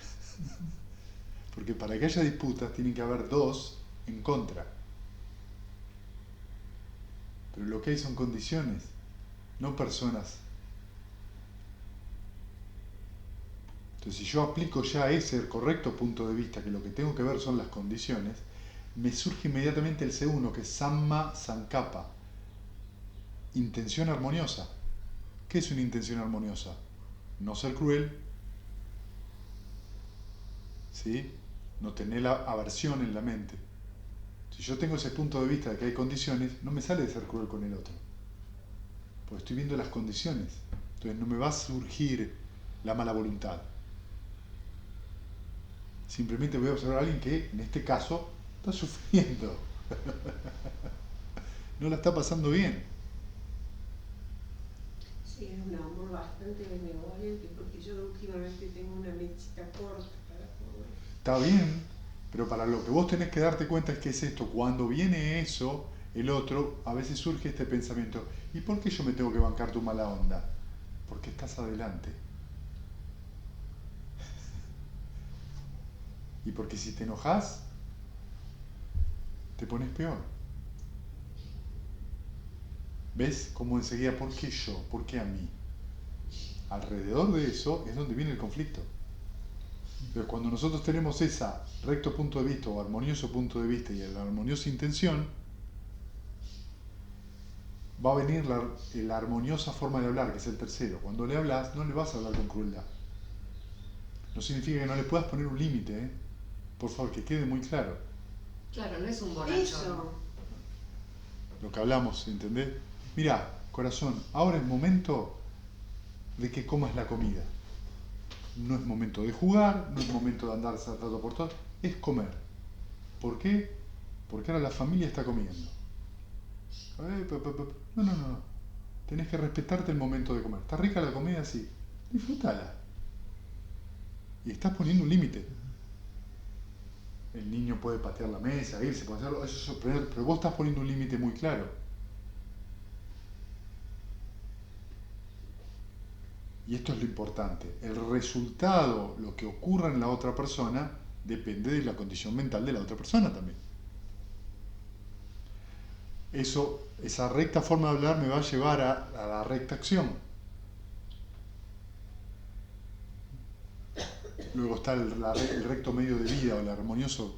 Speaker 2: Porque para que haya disputas tienen que haber dos en contra. Pero lo que hay son condiciones, no personas. Entonces, si yo aplico ya ese correcto punto de vista, que lo que tengo que ver son las condiciones, me surge inmediatamente el C1, que es Samma Sankappa, intención armoniosa. ¿Qué es una intención armoniosa? No ser cruel, ¿sí? No tener la aversión en la mente. Si yo tengo ese punto de vista de que hay condiciones, no me sale de ser cruel con el otro. Porque estoy viendo las condiciones. Entonces no me va a surgir la mala voluntad. Simplemente voy a observar a alguien que, en este caso, está sufriendo. No la está pasando bien.
Speaker 1: Sí, es un amor bastante benevolente porque yo últimamente tengo una mechita corta para poder...
Speaker 2: Está bien, pero para lo que vos tenés que darte cuenta es que es esto. Cuando viene eso, el otro, a veces surge este pensamiento. ¿Y por qué yo me tengo que bancar tu mala onda? Porque estás adelante. Y porque si te enojas, te pones peor. ¿Ves cómo enseguida, por qué yo? ¿Por qué a mí? Alrededor de eso es donde viene el conflicto. Entonces, cuando nosotros tenemos ese recto punto de vista o armonioso punto de vista y la armoniosa intención, va a venir la armoniosa forma de hablar, que es el tercero. Cuando le hablas, no le vas a hablar con crueldad. No significa que no le puedas poner un límite, ¿eh? Por favor, que quede muy claro.
Speaker 3: Claro, no es un borracho.
Speaker 1: Eso.
Speaker 2: Lo que hablamos, ¿entendés? Mirá, corazón, ahora es momento de que comas la comida. No es momento de jugar, no es momento de andar saltando por todo, es comer. ¿Por qué? porque ahora la familia está comiendo. No. Tenés que respetarte el momento de comer. ¿Está rica la comida? Sí. Disfrútala. Y estás poniendo un límite. El niño puede patear la mesa, irse, puede hacerlo, eso, pero vos estás poniendo un límite muy claro. Y esto es lo importante. El resultado, lo que ocurra en la otra persona, depende de la condición mental de la otra persona también. Esa recta forma de hablar me va a llevar a la recta acción. Luego está el recto medio de vida o el armonioso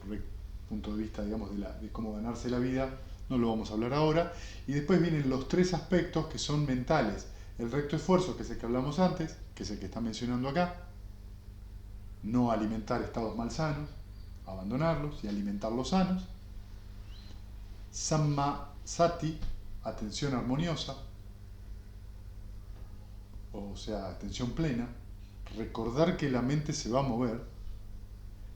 Speaker 2: punto de vista, digamos, de cómo ganarse la vida. No lo vamos a hablar ahora. Y después vienen los tres aspectos que son mentales. El recto esfuerzo, que es el que hablamos antes, que es el que está mencionando acá. No alimentar estados malsanos, abandonarlos y alimentar los sanos. Samma sati, atención armoniosa, o sea, atención plena. Recordar que la mente se va a mover.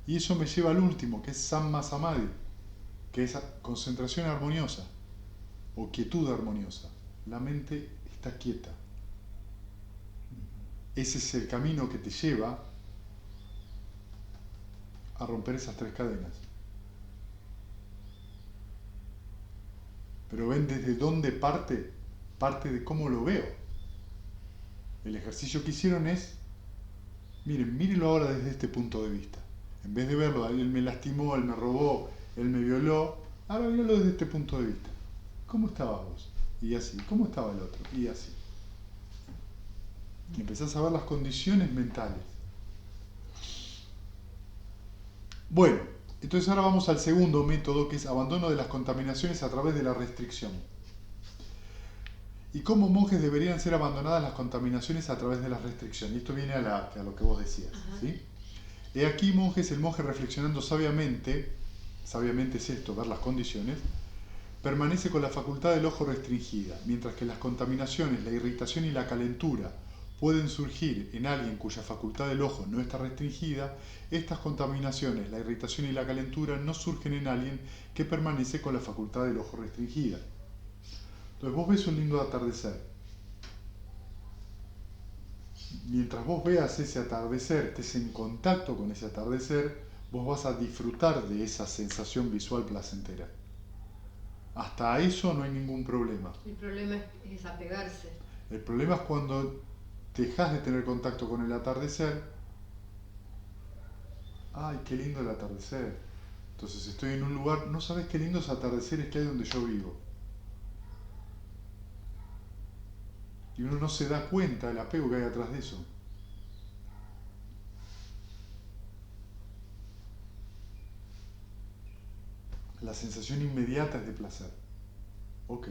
Speaker 2: Y eso me lleva al último, que es Samma Samadhi, que es concentración armoniosa o quietud armoniosa. La mente está quieta. Ese es el camino que te lleva a romper esas tres cadenas. Pero ven desde dónde parte de cómo lo veo. El ejercicio que hicieron es, mírenlo ahora desde este punto de vista. En vez de verlo, él me lastimó, él me robó, él me violó, ahora míralo desde este punto de vista. ¿Cómo estabas vos? Y así. ¿Cómo estaba el otro? Y así. Y empezás a ver las condiciones mentales. Bueno, entonces ahora vamos al segundo método, que es abandono de las contaminaciones a través de la restricción. ¿Y cómo monjes deberían ser abandonadas las contaminaciones a través de la restricción? Y esto viene a lo que vos decías, ¿sí? He aquí, monjes, el monje reflexionando sabiamente es esto, ver las condiciones, permanece con la facultad del ojo restringida, mientras que las contaminaciones, la irritación y la calentura pueden surgir en alguien cuya facultad del ojo no está restringida. Estas contaminaciones, la irritación y la calentura no surgen en alguien que permanece con la facultad del ojo restringida. Entonces vos ves un lindo atardecer. Mientras vos veas ese atardecer, estés en contacto con ese atardecer, vos vas a disfrutar de esa sensación visual placentera. Hasta eso no hay ningún problema.
Speaker 3: El problema es apegarse.
Speaker 2: El problema es cuando dejas de tener contacto con el atardecer. ¡Ay, qué lindo el atardecer! Entonces estoy en un lugar, no sabes qué lindos atardeceres que hay donde yo vivo. Y uno no se da cuenta del apego que hay atrás de eso. La sensación inmediata es de placer. Ok.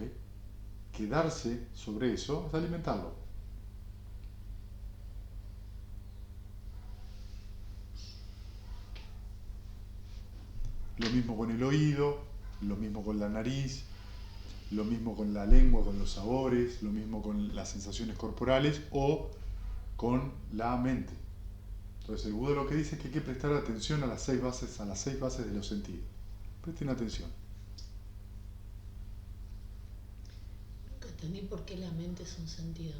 Speaker 2: Quedarse sobre eso es alimentarlo. Lo mismo con el oído, lo mismo con la nariz, lo mismo con la lengua, con los sabores, lo mismo con las sensaciones corporales o con la mente. Entonces el Buda lo que dice es que hay que prestar atención a las seis bases de los sentidos. Presten atención.
Speaker 5: Nunca entendí por qué la mente es un sentido.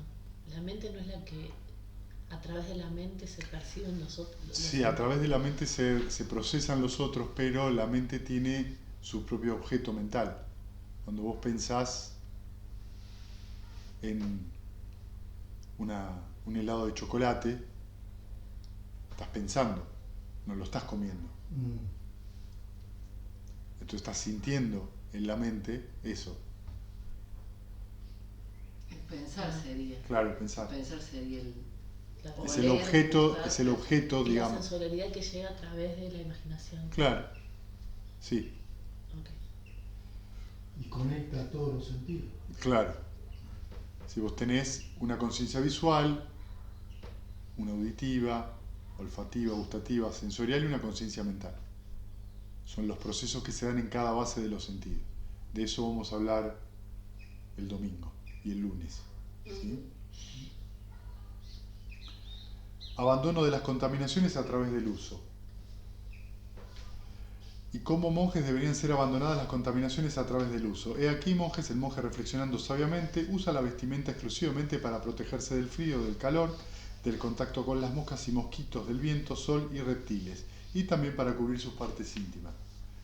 Speaker 5: La mente no es la que a través de la mente se perciben los otros.
Speaker 2: Sí, a través de la mente se procesan los otros, pero la mente tiene su propio objeto mental. Cuando vos pensás en un helado de chocolate, estás pensando, no lo estás comiendo. Entonces estás sintiendo en la mente eso.
Speaker 6: El pensar sería.
Speaker 2: Claro, el pensar.
Speaker 6: Pensar sería el...
Speaker 5: Claro.
Speaker 2: Es el objeto,
Speaker 5: Y la
Speaker 2: digamos.
Speaker 5: sensorialidad que llega a través de la imaginación.
Speaker 2: Claro, sí,
Speaker 5: Okay.
Speaker 4: Y conecta todos los sentidos.
Speaker 2: claro. Si vos tenés una conciencia visual, una auditiva, olfativa, gustativa, sensorial y una conciencia mental. Son los procesos que se dan en cada base de los sentidos. De eso vamos a hablar el domingo y el lunes. ¿Sí? Abandono de las contaminaciones a través del uso. y cómo monjes deberían ser abandonadas las contaminaciones a través del uso. He aquí, monjes, el monje reflexionando sabiamente usa la vestimenta exclusivamente para protegerse del frío, del calor, del contacto con las moscas y mosquitos, del viento, sol y reptiles, y también para cubrir sus partes íntimas.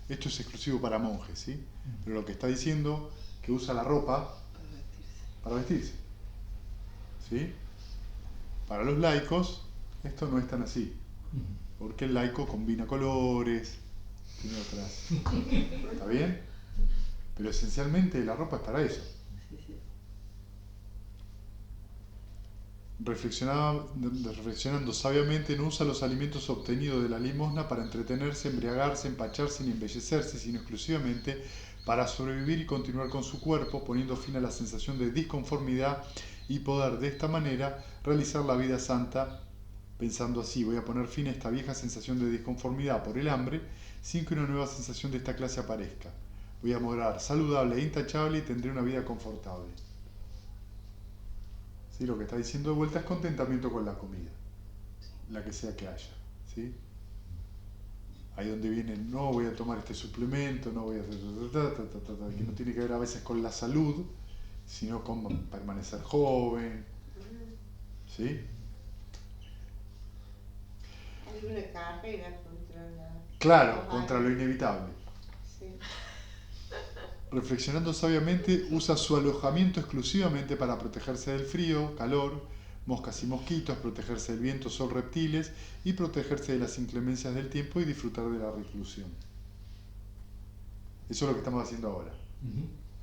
Speaker 2: Esto es exclusivo para monjes, ¿sí? Pero lo que está diciendo que usa la ropa para vestirse, ¿sí? Para los laicos esto no es tan así, porque el laico combina colores, tiene otras, ¿está bien? Pero esencialmente la ropa es para eso. Reflexionando sabiamente, no usa los alimentos obtenidos de la limosna para entretenerse, embriagarse, empacharse ni embellecerse, sino exclusivamente para sobrevivir y continuar con su cuerpo, poniendo fin a la sensación de disconformidad y poder de esta manera realizar la vida santa, pensando así: voy a poner fin a esta vieja sensación de disconformidad por el hambre, sin que una nueva sensación de esta clase aparezca. Voy a morar saludable e intachable y tendré una vida confortable. ¿Sí? Lo que está diciendo de vuelta es contentamiento con la comida, la que sea que haya, ¿sí? Ahí donde viene, no voy a tomar este suplemento, no voy a hacer que no tiene que ver a veces con la salud, sino con permanecer joven, ¿sí?
Speaker 1: Hay una carrera contra la...
Speaker 2: Claro, contra lo inevitable.
Speaker 1: Sí.
Speaker 2: Reflexionando sabiamente, usa su alojamiento exclusivamente para protegerse del frío, calor, moscas y mosquitos, protegerse del viento, sol, reptiles y protegerse de las inclemencias del tiempo y disfrutar de la reclusión. Eso es lo que estamos haciendo ahora.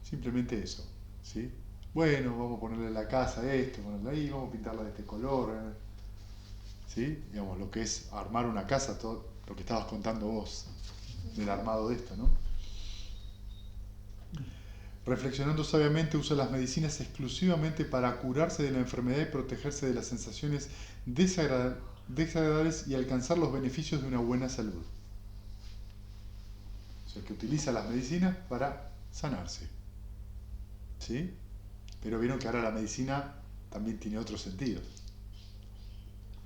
Speaker 2: Simplemente eso, ¿sí? Bueno, vamos a ponerle en la casa esto, ponerle ahí, vamos a pintarla de este color, ¿sí? Digamos, lo que es armar una casa, todo lo que estabas contando vos del armado de esto, ¿no? Reflexionando sabiamente, usa las medicinas exclusivamente para curarse de la enfermedad y protegerse de las sensaciones desagradables y alcanzar los beneficios de una buena salud. O sea, que utiliza las medicinas para sanarse, ¿sí? Pero vieron que ahora la medicina también tiene otros sentidos.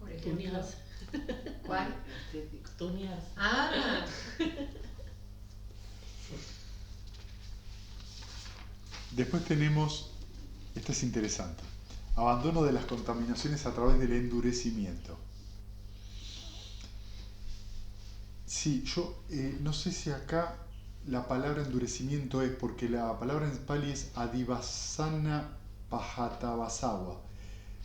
Speaker 3: Por ejemplo,
Speaker 5: Tunearse.
Speaker 3: ¿cuál?
Speaker 6: Estético.
Speaker 5: Tunearse.
Speaker 3: Ah,
Speaker 2: Después tenemos, esta es interesante, abandono de las contaminaciones a través del endurecimiento. Sí, yo no sé si acá la palabra endurecimiento es, porque la palabra en pali es adivasana pajatavasawa.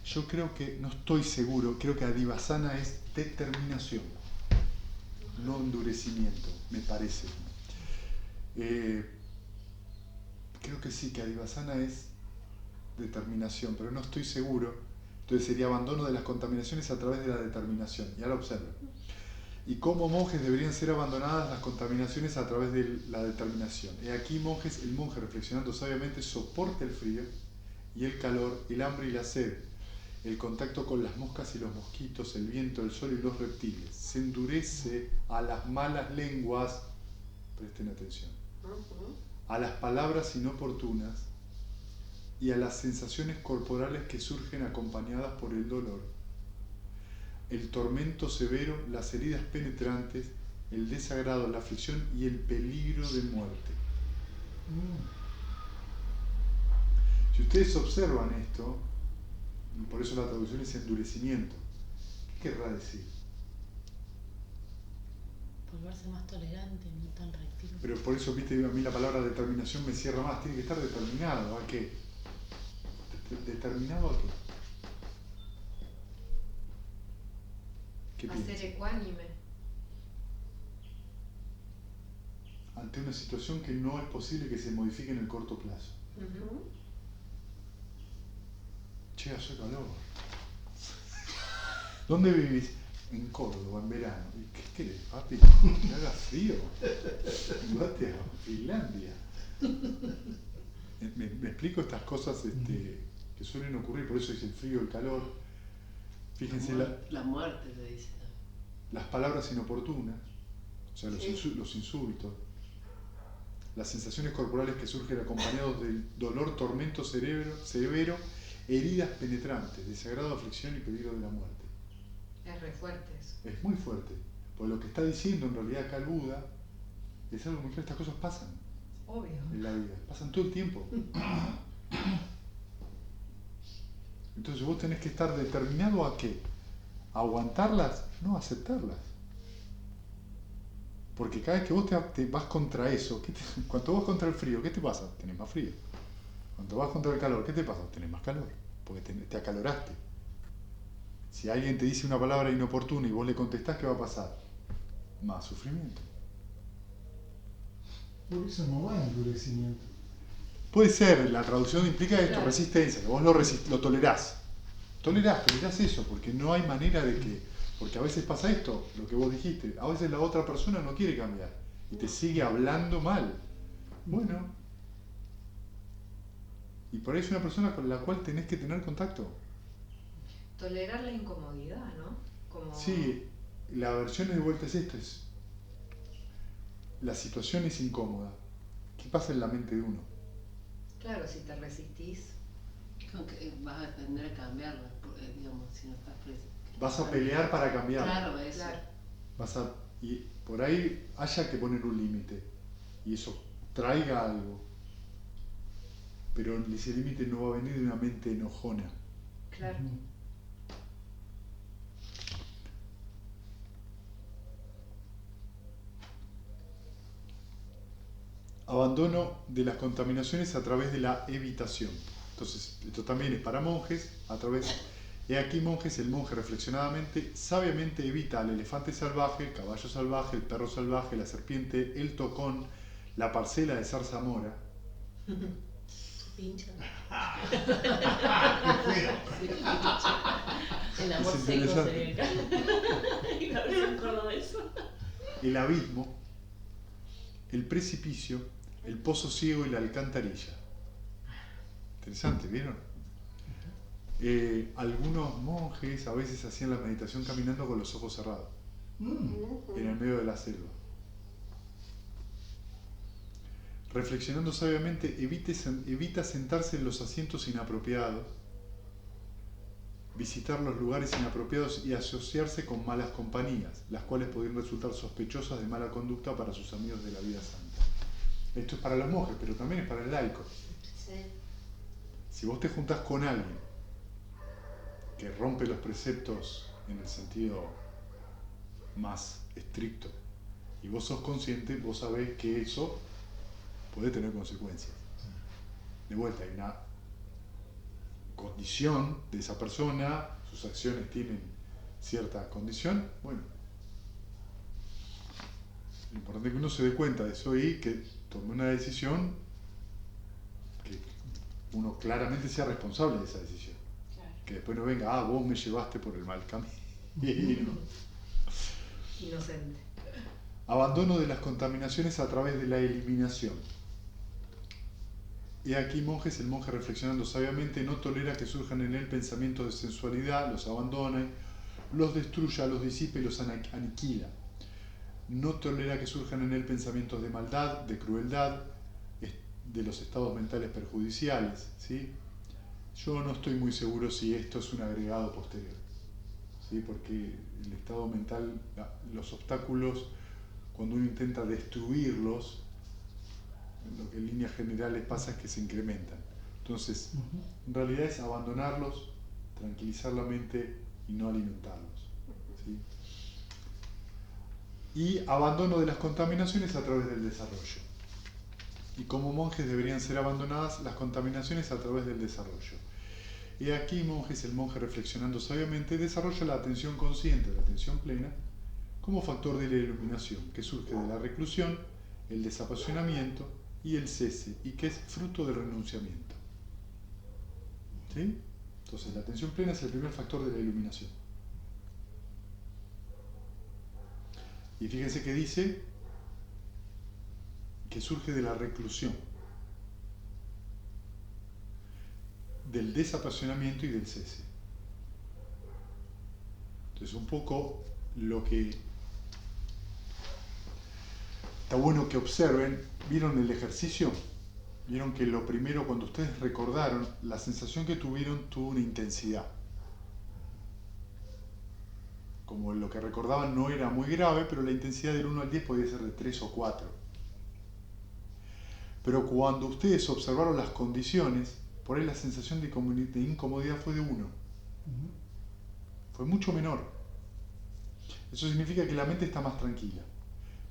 Speaker 2: Yo creo que, no estoy seguro, creo que adivasana es determinación, no endurecimiento, me parece. Creo que sí, que adivasana es determinación, pero no estoy seguro. Entonces sería abandono de las contaminaciones a través de la determinación. Y ahora observen. Y como monjes deberían ser abandonadas las contaminaciones a través de la determinación. He aquí, monjes, el monje reflexionando sabiamente soporta el frío y el calor, el hambre y la sed, el contacto con las moscas y los mosquitos, el viento, el sol y los reptiles. Se endurece a las malas lenguas, presten atención, a las palabras inoportunas y a las sensaciones corporales que surgen acompañadas por el dolor, el tormento severo, las heridas penetrantes, el desagrado, la aflicción y el peligro de muerte. Si ustedes observan esto, por eso la traducción es endurecimiento, ¿qué querrá decir?
Speaker 5: Volverse más tolerante, no tan reactivo.
Speaker 2: Pero por eso, viste, a mí la palabra determinación me cierra más, tiene que estar determinado. ¿A qué? ¿Determinado a qué? ¿Qué
Speaker 3: a ser
Speaker 2: piensas?
Speaker 3: ecuánime.
Speaker 2: Ante una situación que no es posible que se modifique en el corto plazo. Che, hace calor. ¿Dónde vivís? En Córdoba, en verano. ¿Y qué querés, papi? Que haga frío. Vate a Finlandia. Me explico estas cosas que suelen ocurrir, por eso es el frío, el calor. Fíjense
Speaker 6: La muerte le dice.
Speaker 2: las palabras inoportunas, o sea,
Speaker 1: Sí.
Speaker 2: los insultos, las sensaciones corporales que surgen acompañados del dolor, tormento severo, heridas penetrantes, desagrado, aflicción y peligro de la muerte.
Speaker 3: Es re fuerte eso.
Speaker 2: Es muy fuerte, porque lo que está diciendo en realidad acá el Buda Es algo muy claro, estas cosas pasan
Speaker 3: Obvio.
Speaker 2: en la vida, pasan todo el tiempo. Entonces vos tenés que estar determinado a qué, a aguantarlas, no a aceptarlas. Porque cada vez que vos te vas contra eso, cuando vas contra el frío, ¿qué te pasa? Tenés más frío. Cuando vas contra el calor, ¿qué te pasa? Tenés más calor, porque te acaloraste. Si alguien te dice una palabra inoportuna y vos le contestás, ¿qué va a pasar? Más sufrimiento.
Speaker 4: Por eso no va endurecimiento.
Speaker 2: Puede ser, la traducción implica esto,
Speaker 3: Claro.
Speaker 2: resistencia, que vos lo tolerás. Tolerás eso, porque no hay manera de que... Porque a veces pasa esto, lo que vos dijiste, a veces la otra persona no quiere cambiar y te sigue hablando mal. Bueno. Y por ahí es una persona con la cual tenés que tener contacto.
Speaker 3: Tolerar la incomodidad, ¿no? Como...
Speaker 2: Sí, la versión de vuelta es esto, es... La situación es incómoda. ¿Qué pasa en la mente de uno?
Speaker 3: Claro, si te resistís.
Speaker 6: Como que vas a aprender a cambiarla, digamos, si no estás preso.
Speaker 2: Vas a pelear para cambiar.
Speaker 6: Claro, eso.
Speaker 3: Claro.
Speaker 2: Y por ahí haya que poner un límite. Y eso traiga algo. Pero ese límite no va a venir de una mente enojona.
Speaker 3: Claro.
Speaker 2: Abandono de las contaminaciones a través de la evitación. Entonces, esto también es para monjes, a través... He aquí, monjes, el monje reflexionadamente, sabiamente evita al elefante salvaje, el caballo salvaje, el perro salvaje, la serpiente, el tocón, la parcela de zarzamora.
Speaker 5: Pincha.
Speaker 4: ¡Qué feo!
Speaker 5: El amor
Speaker 2: Es
Speaker 5: seco
Speaker 2: interesante.
Speaker 5: sería acá. Y la versión cordobesa.
Speaker 2: El abismo, el precipicio, el pozo ciego y la alcantarilla. Interesante, ¿vieron? Algunos monjes a veces hacían la meditación caminando con los ojos cerrados, en el medio de la selva. Reflexionando sabiamente, evita sentarse en los asientos inapropiados, visitar los lugares inapropiados y asociarse con malas compañías, las cuales podrían resultar sospechosas de mala conducta para sus amigos de la vida santa. Esto es para los monjes, pero también es para el laico.
Speaker 1: Sí.
Speaker 2: Si vos te juntás con alguien que rompe los preceptos en el sentido más estricto y vos sos consciente, vos sabés que eso puede tener consecuencias. De vuelta, hay una condición de esa persona, sus acciones tienen cierta condición, bueno, lo importante es que uno se dé cuenta de eso y que tome una decisión, que uno claramente sea responsable de esa decisión.
Speaker 3: Claro.
Speaker 2: Que después no venga, vos me llevaste por el mal camino.
Speaker 3: Inocente.
Speaker 2: Abandono de las contaminaciones a través de la eliminación. He aquí, monjes, el monje reflexionando sabiamente no tolera que surjan en él pensamientos de sensualidad, los abandona, los destruya, los disipe y los aniquila. No tolera que surjan en él pensamientos de maldad, de crueldad, de los estados mentales perjudiciales, ¿sí? Yo no estoy muy seguro si esto es un agregado posterior, ¿sí? Porque el estado mental, los obstáculos, cuando uno intenta destruirlos, lo que en líneas generales pasa es que se incrementan. Entonces, en realidad es abandonarlos, tranquilizar la mente y no alimentarlos, ¿sí? Y abandono de las contaminaciones a través del desarrollo. Y como monjes deberían ser abandonadas las contaminaciones a través del desarrollo. Y aquí, monjes, el monje reflexionando sabiamente desarrolla la atención consciente, la atención plena, como factor de la iluminación, que surge de la reclusión, el desapasionamiento y el cese, y que es fruto del renunciamiento. ¿Sí? Entonces, la atención plena es el primer factor de la iluminación. Y fíjense que dice que surge de la reclusión, del desapasionamiento y del cese. Entonces, un poco lo que está bueno que observen, ¿vieron el ejercicio? Vieron que lo primero, cuando ustedes recordaron, la sensación que tuvieron tuvo una intensidad. Como lo que recordaban no era muy grave, pero la intensidad del 1 al 10 podía ser de 3 o 4. Pero cuando ustedes observaron las condiciones, por ahí la sensación de incomodidad fue de 1. Fue mucho menor. Eso significa que la mente está más tranquila.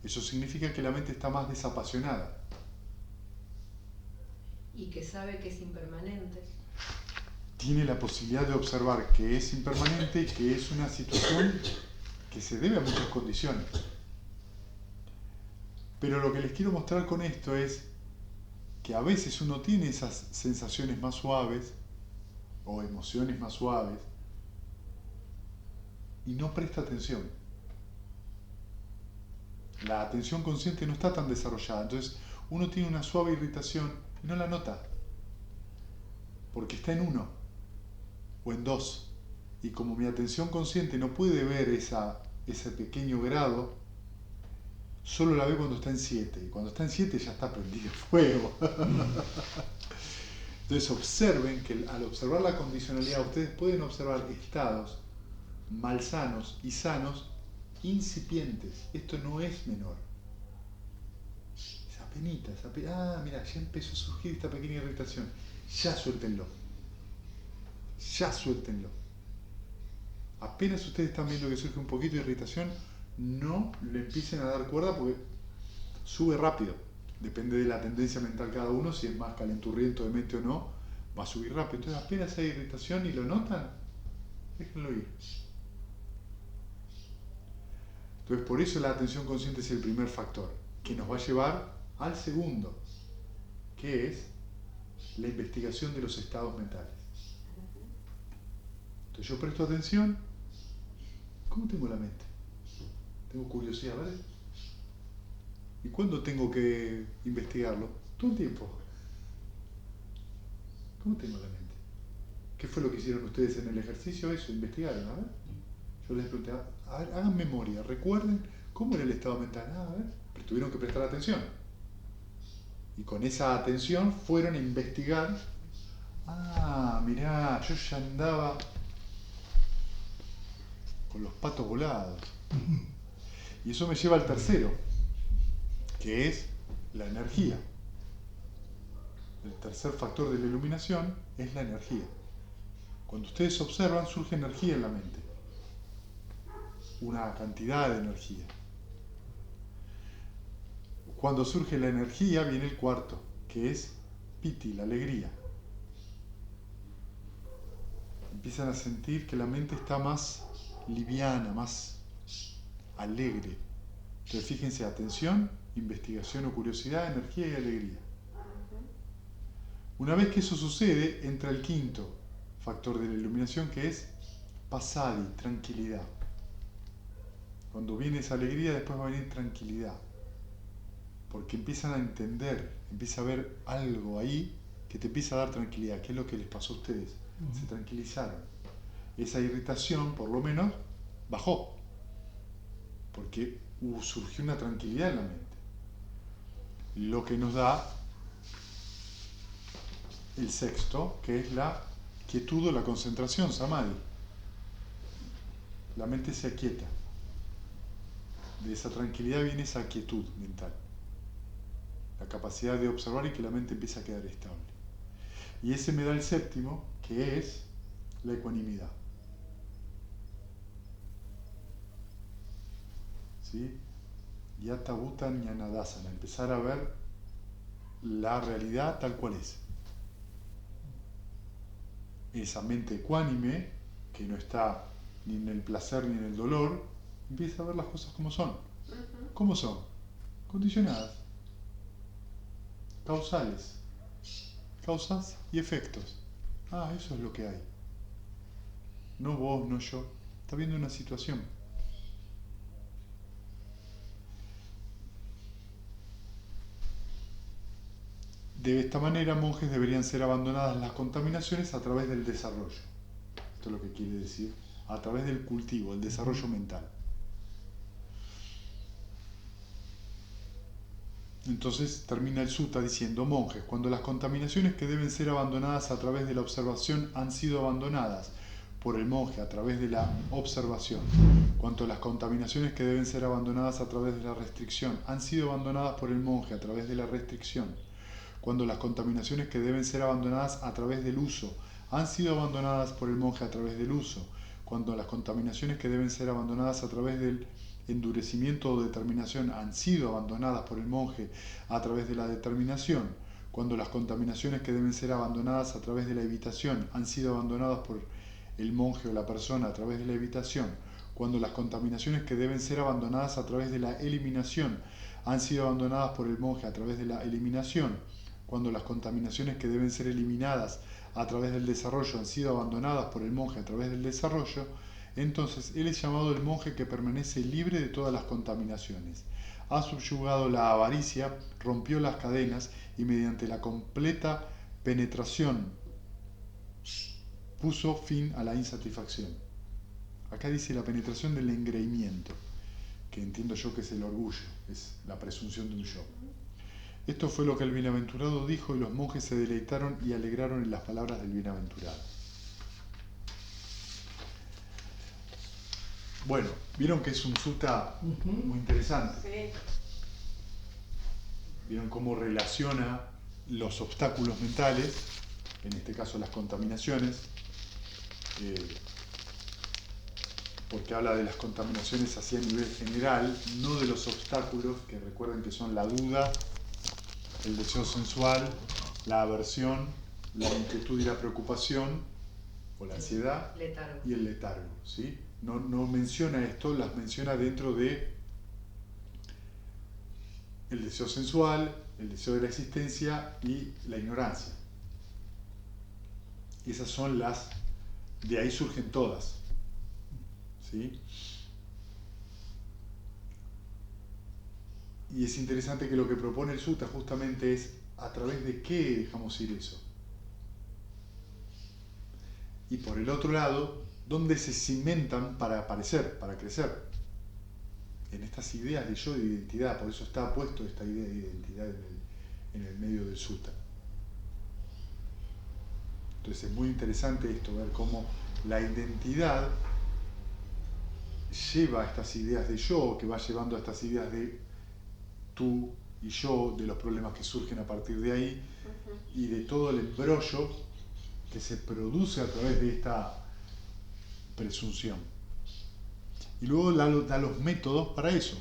Speaker 2: Eso significa que la mente está más desapasionada.
Speaker 3: Y que sabe que es impermanente.
Speaker 2: Tiene la posibilidad de observar que es impermanente y que es una situación que se debe a muchas condiciones. Pero lo que les quiero mostrar con esto es que a veces uno tiene esas sensaciones más suaves o emociones más suaves y no presta atención. La atención consciente no está tan desarrollada, entonces uno tiene una suave irritación y no la nota, porque está en 1 o en 2, y como mi atención consciente no puede ver ese pequeño grado, solo la ve cuando está en 7, y cuando está en 7 ya está prendido fuego. Entonces observen que al observar la condicionalidad ustedes pueden observar estados malsanos y sanos incipientes. Esto no es menor. Esa penita, mira, ya empezó a surgir esta pequeña irritación. Ya suéltenlo. Ya suéltenlo. Apenas ustedes están viendo que surge un poquito de irritación, no le empiecen a dar cuerda porque sube rápido. Depende de la tendencia mental cada uno, si es más calenturriento de mente o no, va a subir rápido. Entonces apenas hay irritación y lo notan, déjenlo ir. Entonces por eso la atención consciente es el primer factor, que nos va a llevar al segundo, que es la investigación de los estados mentales. Entonces yo presto atención, ¿cómo tengo la mente? Tengo curiosidad, ¿vale? ¿Y cuándo tengo que investigarlo? Todo el tiempo. ¿Cómo tengo la mente? ¿Qué fue lo que hicieron ustedes en el ejercicio? Eso, investigaron, a ver. Yo les pregunté, a ver, hagan memoria, recuerden cómo era el estado mental. A ver, pero tuvieron que prestar atención. Y con esa atención fueron a investigar. Mirá, yo ya andaba con los patos volados. Y eso me lleva al tercero, que es la energía. El tercer factor de la iluminación es la energía. Cuando ustedes observan, surge energía en la mente. Una cantidad de energía. Cuando surge la energía viene el cuarto, que es piti, la alegría. Empiezan a sentir que la mente está más liviana, más alegre. Entonces fíjense, atención, investigación o curiosidad, energía y alegría. Una vez que eso sucede, entra el quinto factor de la iluminación, que es pasadi, tranquilidad. Cuando viene esa alegría, después va a venir tranquilidad. Porque empiezan a entender, empieza a haber algo ahí que te empieza a dar tranquilidad. ¿Qué es lo que les pasó a ustedes? Se tranquilizaron. Esa irritación, por lo menos, bajó. Porque surgió una tranquilidad en la mente. Lo que nos da el sexto, que es la quietud o la concentración, samadhi. La mente se aquieta. De esa tranquilidad viene esa quietud mental. La capacidad de observar y que la mente empiece a quedar estable. Y ese me da el séptimo, que es la ecuanimidad. ¿Sí? Yata Bhuta Jnanadasana, empezar a ver la realidad tal cual es. Esa mente ecuánime, que no está ni en el placer ni en el dolor, empieza a ver las cosas como son. ¿Cómo son? Condicionadas. Causales. Causas y efectos. Eso es lo que hay. No vos, no yo. Está viendo una situación. De esta manera, monjes, deberían ser abandonadas las contaminaciones a través del desarrollo. Esto es lo que quiere decir. A través del cultivo, el desarrollo mental. Entonces termina el sutta diciendo: monjes, cuando las contaminaciones que deben ser abandonadas a través de la observación han sido abandonadas por el monje a través de la observación, cuanto las contaminaciones que deben ser abandonadas a través de la restricción han sido abandonadas por el monje a través de la restricción, cuando las contaminaciones que deben ser abandonadas a través del uso han sido abandonadas por el monje a través del uso, cuando las contaminaciones que deben ser abandonadas a través del endurecimiento o determinación han sido abandonadas por el monje a través de la determinación, cuando las contaminaciones que deben ser abandonadas a través de la evitación han sido abandonadas por el monje o la persona a través de la evitación, cuando las contaminaciones que deben ser abandonadas a través de la eliminación han sido abandonadas por el monje a través de la eliminación, cuando las contaminaciones que deben ser eliminadas a través del desarrollo han sido abandonadas por el monje a través del desarrollo, entonces él es llamado el monje que permanece libre de todas las contaminaciones. Ha subyugado la avaricia, rompió las cadenas y mediante la completa penetración puso fin a la insatisfacción. Acá dice la penetración del engreimiento, que entiendo yo que es el orgullo, es la presunción de un yo. Esto fue lo que el bienaventurado dijo y los monjes se deleitaron y alegraron en las palabras del bienaventurado. Bueno, vieron que es un sutta muy interesante.
Speaker 1: Sí.
Speaker 2: Vieron cómo relaciona los obstáculos mentales, en este caso las contaminaciones, porque habla de las contaminaciones así a nivel general, no de los obstáculos, que recuerden que son la duda, el deseo sensual, la aversión, la inquietud y la preocupación, o la ansiedad,
Speaker 3: Letargo.
Speaker 2: y el letargo, ¿sí? No menciona esto, las menciona dentro de el deseo sensual, el deseo de la existencia y la ignorancia. Esas son las, de ahí surgen todas, ¿sí? Y es interesante que lo que propone el sutta justamente es a través de qué dejamos ir eso. Y por el otro lado, ¿dónde se cimentan para aparecer, para crecer? En estas ideas de yo, de identidad. Por eso está puesto esta idea de identidad en el medio del sutta. Entonces es muy interesante esto, ver cómo la identidad lleva a estas ideas de yo, que va llevando a estas ideas de tú y yo, de los problemas que surgen a partir de ahí, y de todo el embrollo que se produce a través de esta presunción. Y luego da los métodos para eso.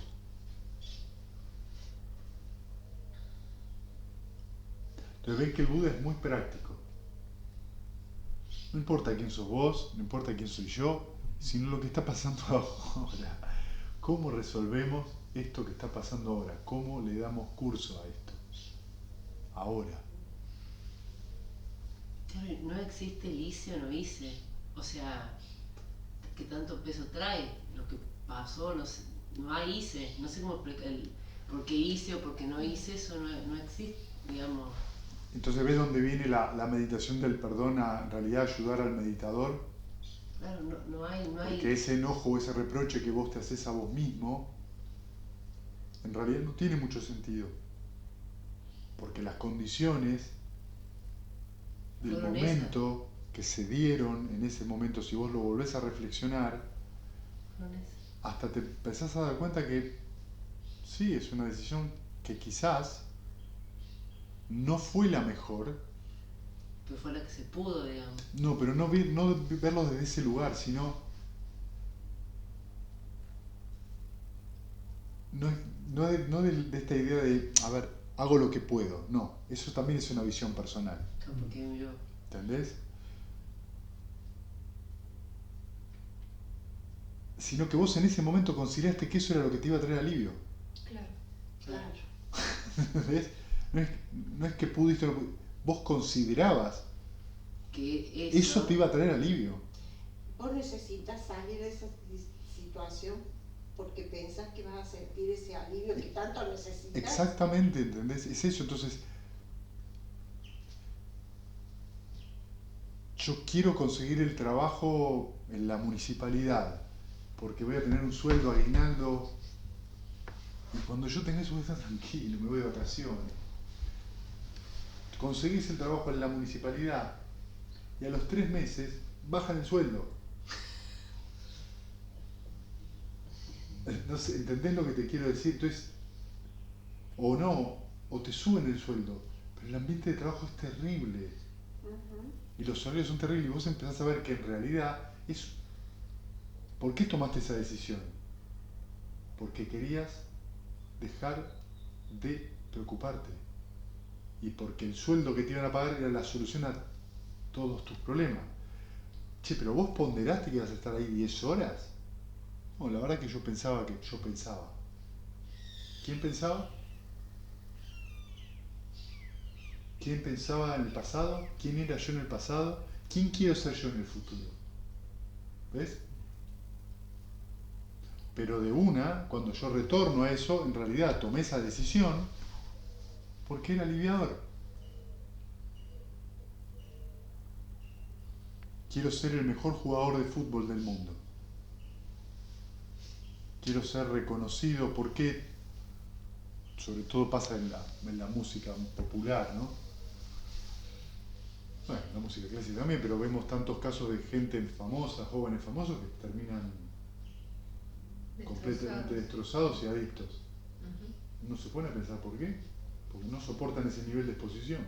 Speaker 2: Entonces ven que el Buda es muy práctico. No importa quién sos vos, no importa quién soy yo, sino lo que está pasando ahora. ¿Cómo resolvemos esto que está pasando ahora? ¿Cómo le damos curso a esto? Ahora.
Speaker 6: No existe el hice o no hice. O sea, ¿qué tanto peso trae? Lo que pasó, no sé, no hay hice. No sé cómo explicar el por qué hice o por qué no hice, eso no existe, digamos.
Speaker 2: Entonces, ¿ves dónde viene la meditación del perdón a en realidad ayudar al meditador?
Speaker 6: Claro, no hay.
Speaker 2: Porque ese enojo, ese reproche que vos te haces a vos mismo, en realidad no tiene mucho sentido. Porque las condiciones del
Speaker 6: Fueron
Speaker 2: momento que se dieron en ese momento, si vos lo volvés a reflexionar, hasta te empezás a dar cuenta que sí, es una decisión que quizás no fue la mejor.
Speaker 6: Pero fue la que se pudo, digamos.
Speaker 2: No, pero no verlo desde ese lugar, sino no de esta idea de, a ver, hago lo que puedo. No, eso también es una visión personal.
Speaker 6: Porque yo.
Speaker 2: ¿Entendés? Sino que vos en ese momento consideraste que eso era lo que te iba a traer alivio.
Speaker 3: Claro.
Speaker 2: ¿Ves? No es que pudiste, vos considerabas
Speaker 6: Que
Speaker 2: eso te iba a traer alivio.
Speaker 1: Vos necesitas salir de esa situación porque pensás que vas a sentir ese alivio que tanto necesitas.
Speaker 2: Exactamente, ¿entendés? Es eso, entonces yo quiero conseguir el trabajo en la municipalidad porque voy a tener un sueldo aguinaldo y cuando yo tenga eso voy a estar tranquilo, me voy de vacaciones. Conseguís el trabajo en la municipalidad y a los 3 meses bajan el sueldo. No sé, ¿entendés lo que te quiero decir? Entonces, o no, o te suben el sueldo, pero el ambiente de trabajo es terrible.
Speaker 1: Ujú.
Speaker 2: Y los horarios son terribles. Y vos empezás a ver que en realidad es... ¿Por qué tomaste esa decisión? Porque querías dejar de preocuparte. Y porque el sueldo que te iban a pagar era la solución a todos tus problemas. Che, pero vos ponderaste que ibas a estar ahí 10 horas. No, la verdad que yo pensaba. ¿Quién pensaba? ¿Quién pensaba en el pasado? ¿Quién era yo en el pasado? ¿Quién quiero ser yo en el futuro? ¿Ves? Pero de una, cuando yo retorno a eso, en realidad tomé esa decisión porque era aliviador. Quiero ser el mejor jugador de fútbol del mundo. Quiero ser reconocido porque, sobre todo pasa en la música popular, ¿no? Bueno, la música clásica también, pero vemos tantos casos de gente famosa, jóvenes famosos, que terminan completamente destrozados y adictos.
Speaker 3: Ujú.
Speaker 2: Uno se pone a pensar por qué. Porque no soportan ese nivel de exposición.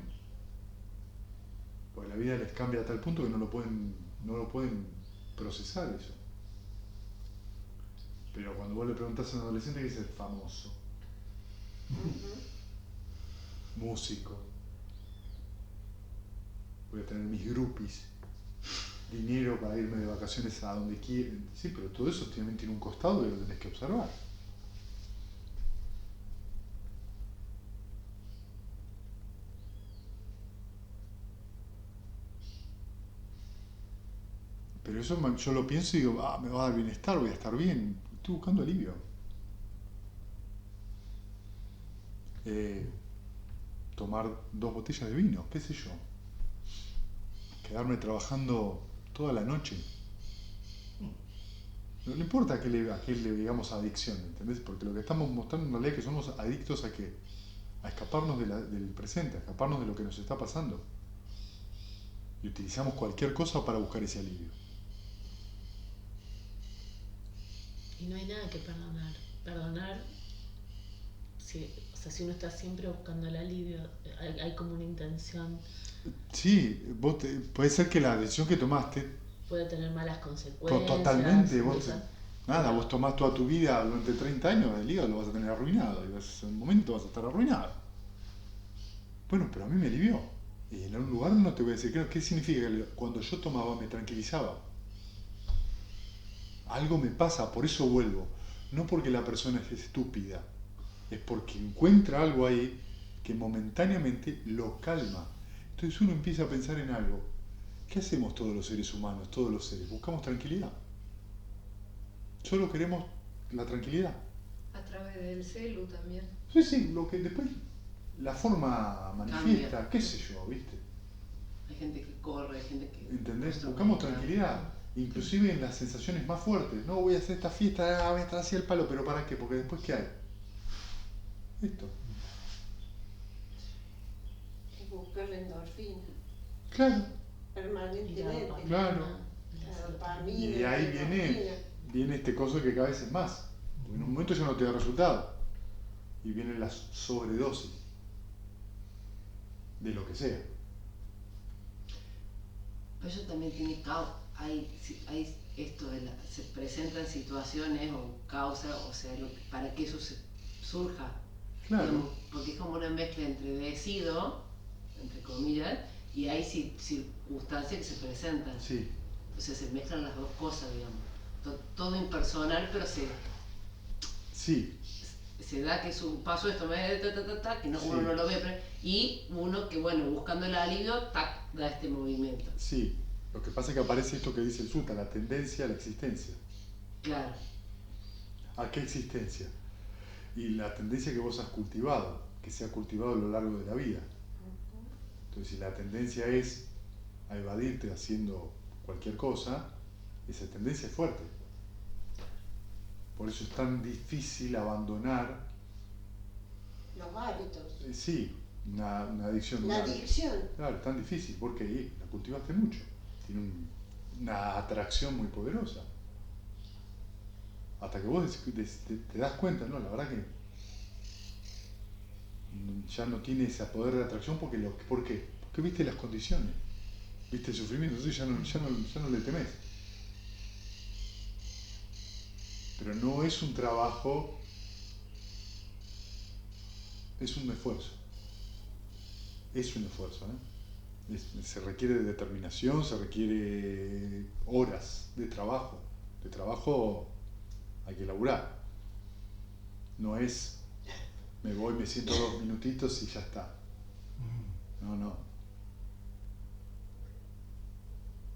Speaker 2: Porque la vida les cambia a tal punto que no lo pueden procesar eso. Pero cuando vos le preguntás a un adolescente que dice famoso,
Speaker 1: Ujú.
Speaker 2: músico, voy a tener mis groupies, dinero para irme de vacaciones a donde quieren. Sí, pero todo eso también tiene un costado y lo tenés que observar. Pero eso yo lo pienso y digo, me va a dar bienestar, voy a estar bien. Estoy buscando alivio. Tomar 2 botellas de vino, qué sé yo. Quedarme trabajando toda la noche. No importa a qué le digamos adicción, ¿entendés? Porque lo que estamos mostrando en realidad es que somos adictos a qué? A escaparnos del presente, a escaparnos de lo que nos está pasando. Y utilizamos cualquier cosa para buscar ese alivio.
Speaker 5: Y no hay nada que perdonar. Perdonar, si uno está siempre buscando el alivio, hay como una intención,
Speaker 2: Sí, puede ser que la decisión que tomaste,
Speaker 5: puede tener malas consecuencias.
Speaker 2: totalmente,
Speaker 5: Pero
Speaker 2: vos tomás toda tu vida durante 30 años, el hígado lo vas a tener arruinado, y en un momento vas a estar arruinado. Bueno, pero a mí me alivió. Y en un lugar no te voy a decir, ¿qué significa? Que cuando yo tomaba me tranquilizaba. Algo me pasa, por eso vuelvo. No porque la persona es estúpida, es porque encuentra algo ahí que momentáneamente lo calma. Entonces uno empieza a pensar en algo. ¿Qué hacemos todos los seres humanos, todos los seres? Buscamos tranquilidad. Solo queremos la tranquilidad.
Speaker 3: A través del celu también.
Speaker 2: Sí, lo que después la forma manifiesta,
Speaker 6: Cambia.
Speaker 2: qué sé yo, ¿viste?
Speaker 6: Hay gente que corre, hay gente que...
Speaker 2: ¿Entendés? Buscamos tranquilidad, inclusive en las sensaciones más fuertes. No, voy a hacer esta fiesta, voy a estar así al palo, pero ¿para qué? Porque después ¿qué hay? Esto.
Speaker 1: Y buscar la endorfina
Speaker 2: Claro.
Speaker 5: y
Speaker 1: permanentemente.
Speaker 2: Claro.
Speaker 1: La dopamina,
Speaker 2: Y de ahí
Speaker 1: la endorfina.
Speaker 2: viene este coso que cada vez es más. Porque en un momento ya no te da resultado. Y viene la sobredosis de lo que sea.
Speaker 6: Pero eso también tiene hay esto se presentan situaciones o causas, o sea, para que eso surja.
Speaker 2: Claro.
Speaker 6: Digamos, porque es como una mezcla entre decido, entre comillas, y hay circunstancias que se presentan.
Speaker 2: Sí.
Speaker 6: O sea, se mezclan las dos cosas, digamos. Todo impersonal, pero
Speaker 2: Sí.
Speaker 6: se da que es un paso esto, que no,
Speaker 2: Sí.
Speaker 6: uno no lo ve, y uno que, bueno, buscando el alivio, da este movimiento.
Speaker 2: Sí. Lo que pasa es que aparece esto que dice el Sutta, la tendencia a la existencia.
Speaker 6: Claro,
Speaker 2: ¿A qué existencia? Y la tendencia que vos has cultivado, que se ha cultivado a lo largo de la vida. Entonces, si la tendencia es a evadirte haciendo cualquier cosa, esa tendencia es fuerte. Por eso es tan difícil abandonar,
Speaker 1: Los hábitos.
Speaker 2: sí, una adicción.
Speaker 1: La adicción.
Speaker 2: Claro, es tan difícil porque la cultivaste mucho. Tiene una atracción muy poderosa. Hasta que vos te das cuenta, no, la verdad que ya no tiene ese poder de atracción ¿por qué? Porque viste las condiciones, viste el sufrimiento, entonces ya no le temes. Pero no es un trabajo, es un esfuerzo. Es un esfuerzo, se requiere de determinación, se requiere horas de trabajo. De trabajo hay que laburar. No es, me voy, me siento 2 minutitos y ya está. No.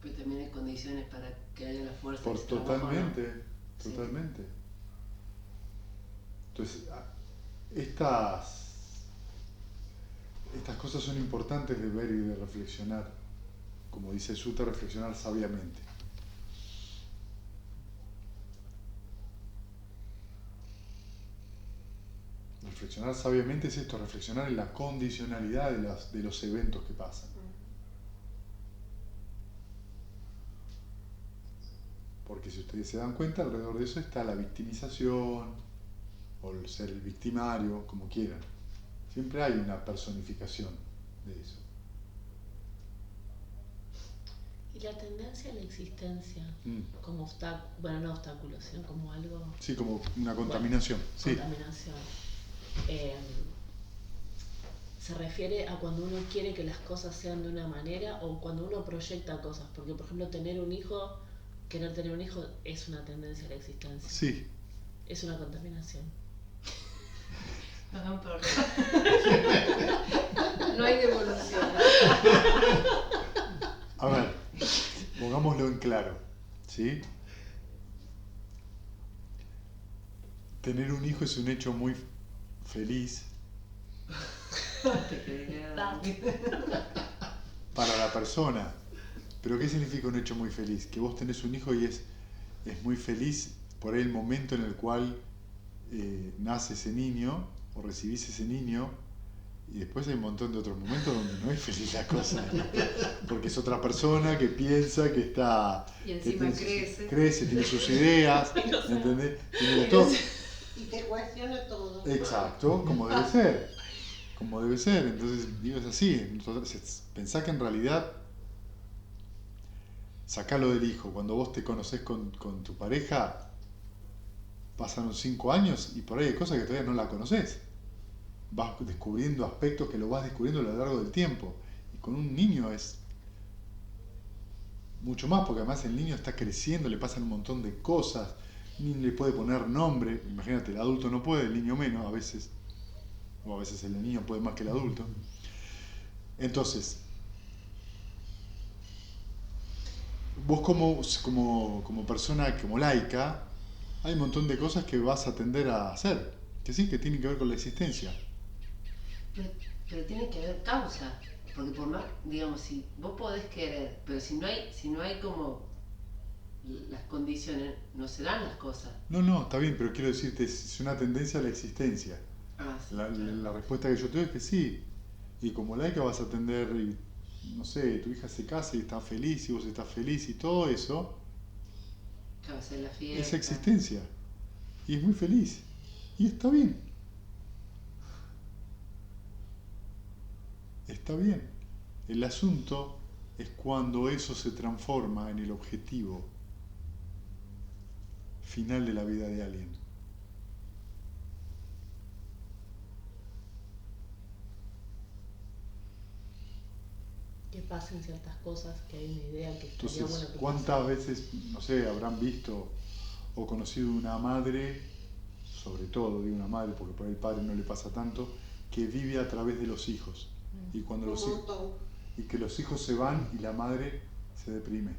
Speaker 6: Pero también hay condiciones para que haya la fuerza de ese trabajo,
Speaker 2: Totalmente,
Speaker 6: ¿no?
Speaker 2: totalmente. Entonces, estas cosas son importantes de ver y de reflexionar. Como dice el Sutta, reflexionar sabiamente. Reflexionar sabiamente es esto, reflexionar en la condicionalidad de los eventos que pasan. Porque si ustedes se dan cuenta, alrededor de eso está la victimización, o el ser el victimario, como quieran. Siempre hay una personificación de eso.
Speaker 5: Y la tendencia a la existencia como obstáculo, bueno, no obstáculo, sino como algo...
Speaker 2: Sí, como una contaminación.
Speaker 5: Bueno,
Speaker 2: sí.
Speaker 5: Contaminación. Se refiere a cuando uno quiere que las cosas sean de una manera o cuando uno proyecta cosas. Porque, por ejemplo, querer tener un hijo es una tendencia a la existencia.
Speaker 2: Sí.
Speaker 5: Es una contaminación.
Speaker 6: Perdón.
Speaker 3: No hay devolución.
Speaker 2: A ver, pongámoslo en claro, ¿sí? Tener un hijo es un hecho muy feliz para la persona. Pero ¿qué significa un hecho muy feliz? Que vos tenés un hijo y es muy feliz por ahí el momento en el cual nace ese niño o recibís ese niño, y después hay un montón de otros momentos donde no es feliz la cosa, porque es otra persona que piensa que está...
Speaker 3: Y encima crece.
Speaker 2: Crece, tiene sus ideas, ¿entendés? Tiene todo.
Speaker 1: Y te cuestiona todo.
Speaker 2: Exacto, como debe ser. Como debe ser. Entonces, digo, es así. Entonces, pensá que en realidad, sacalo del hijo. Cuando vos te conocés con tu pareja, pasaron 5 años y por ahí hay cosas que todavía no la conocés. Vas descubriendo aspectos que lo vas descubriendo a lo largo del tiempo. Y con un niño es mucho más, porque además el niño está creciendo, le pasan un montón de cosas, ni le puede poner nombre. Imagínate, el adulto no puede, el niño menos a veces, o a veces el niño puede más que el adulto. Entonces, vos como persona, como laica, hay un montón de cosas que vas a tender a hacer, que sí, que tienen que ver con la existencia.
Speaker 6: Pero tiene que haber causa, porque por más, digamos, si vos podés querer, pero si no hay como las condiciones, no se dan las cosas.
Speaker 2: No, está bien, pero quiero decirte, es una tendencia a la existencia.
Speaker 6: Sí,
Speaker 2: La respuesta que yo te doy es que sí. Y como laica vas a atender, no sé, tu hija se casa y está feliz y vos estás feliz y todo eso,
Speaker 6: claro, hacer la fiesta.
Speaker 2: esa existencia. Y es muy feliz. Y está bien. Está bien. El asunto es cuando eso se transforma en el objetivo final de la vida de alguien.
Speaker 5: Que pasen ciertas cosas, que hay una idea que estaría
Speaker 2: Entonces,
Speaker 5: bueno que
Speaker 2: ¿cuántas veces, no sé, habrán visto o conocido una madre, sobre todo digo una madre porque por ahí el padre no le pasa tanto, que vive a través de los hijos? Y cuando
Speaker 1: Un montón.
Speaker 2: y que los hijos se van y la madre se deprime.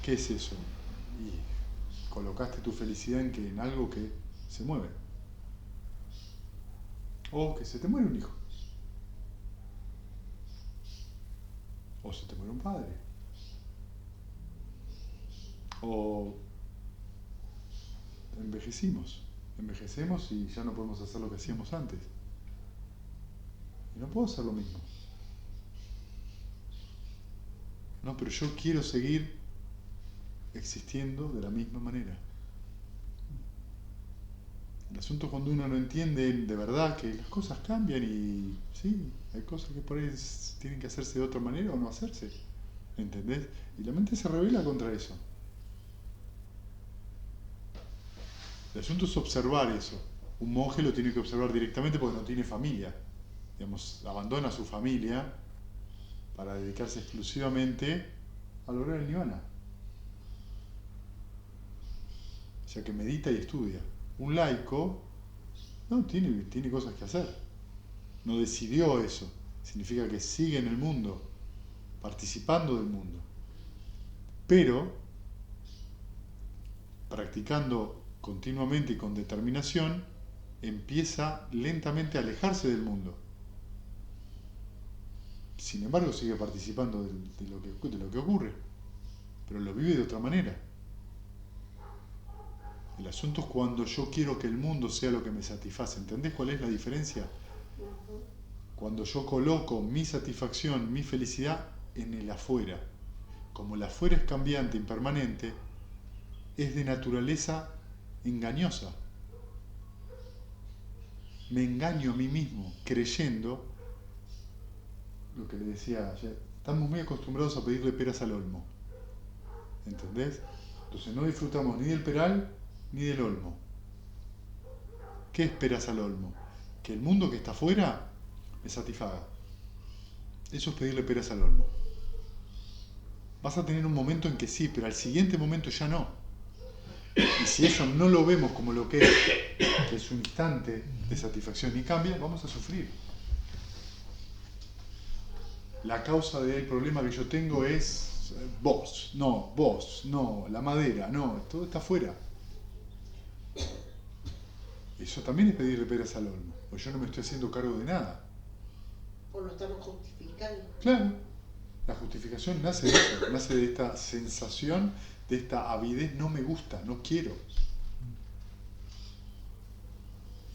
Speaker 2: ¿Qué es eso? Y colocaste tu felicidad en algo que se mueve. O que se te muere un hijo. O se te muere un padre. O envejecemos y ya no podemos hacer lo que hacíamos antes. Y no puedo hacer lo mismo. No, pero yo quiero seguir existiendo de la misma manera. El asunto es cuando uno no entiende de verdad que las cosas cambian y sí, hay cosas que por ahí tienen que hacerse de otra manera o no hacerse. ¿Entendés? Y la mente se revela contra eso. El asunto es observar eso. Un monje lo tiene que observar directamente porque no tiene familia. Digamos, abandona a su familia para dedicarse exclusivamente a lograr el nirvana. O sea que medita y estudia. Un laico no tiene cosas que hacer. No decidió eso. Significa que sigue en el mundo, participando del mundo. Pero, practicando continuamente y con determinación, empieza lentamente a alejarse del mundo. Sin embargo, sigue participando de lo que ocurre, pero lo vive de otra manera. El asunto es cuando yo quiero que el mundo sea lo que me satisface. ¿Entendés cuál es la diferencia? Cuando yo coloco mi satisfacción, mi felicidad en el afuera. Como el afuera es cambiante, impermanente, es de naturaleza engañosa. Me engaño a mí mismo creyendo lo que le decía ayer. Estamos muy acostumbrados a pedirle peras al olmo. ¿Entendés? Entonces no disfrutamos ni del peral ni del olmo. ¿Qué es peras al olmo? Que el mundo que está afuera me satisfaga. Eso es pedirle peras al olmo. Vas a tener un momento en que sí, pero al siguiente momento ya no. Y si eso no lo vemos como lo que es un instante de satisfacción y cambia, vamos a sufrir. La causa del problema que yo tengo es vos, no, la madera, no, todo está afuera. Eso también es pedirle peras al olmo, porque yo no me estoy haciendo cargo de nada.
Speaker 1: O lo estamos justificando.
Speaker 2: Claro, la justificación nace de eso, nace de esta sensación, de esta avidez, no me gusta, no quiero.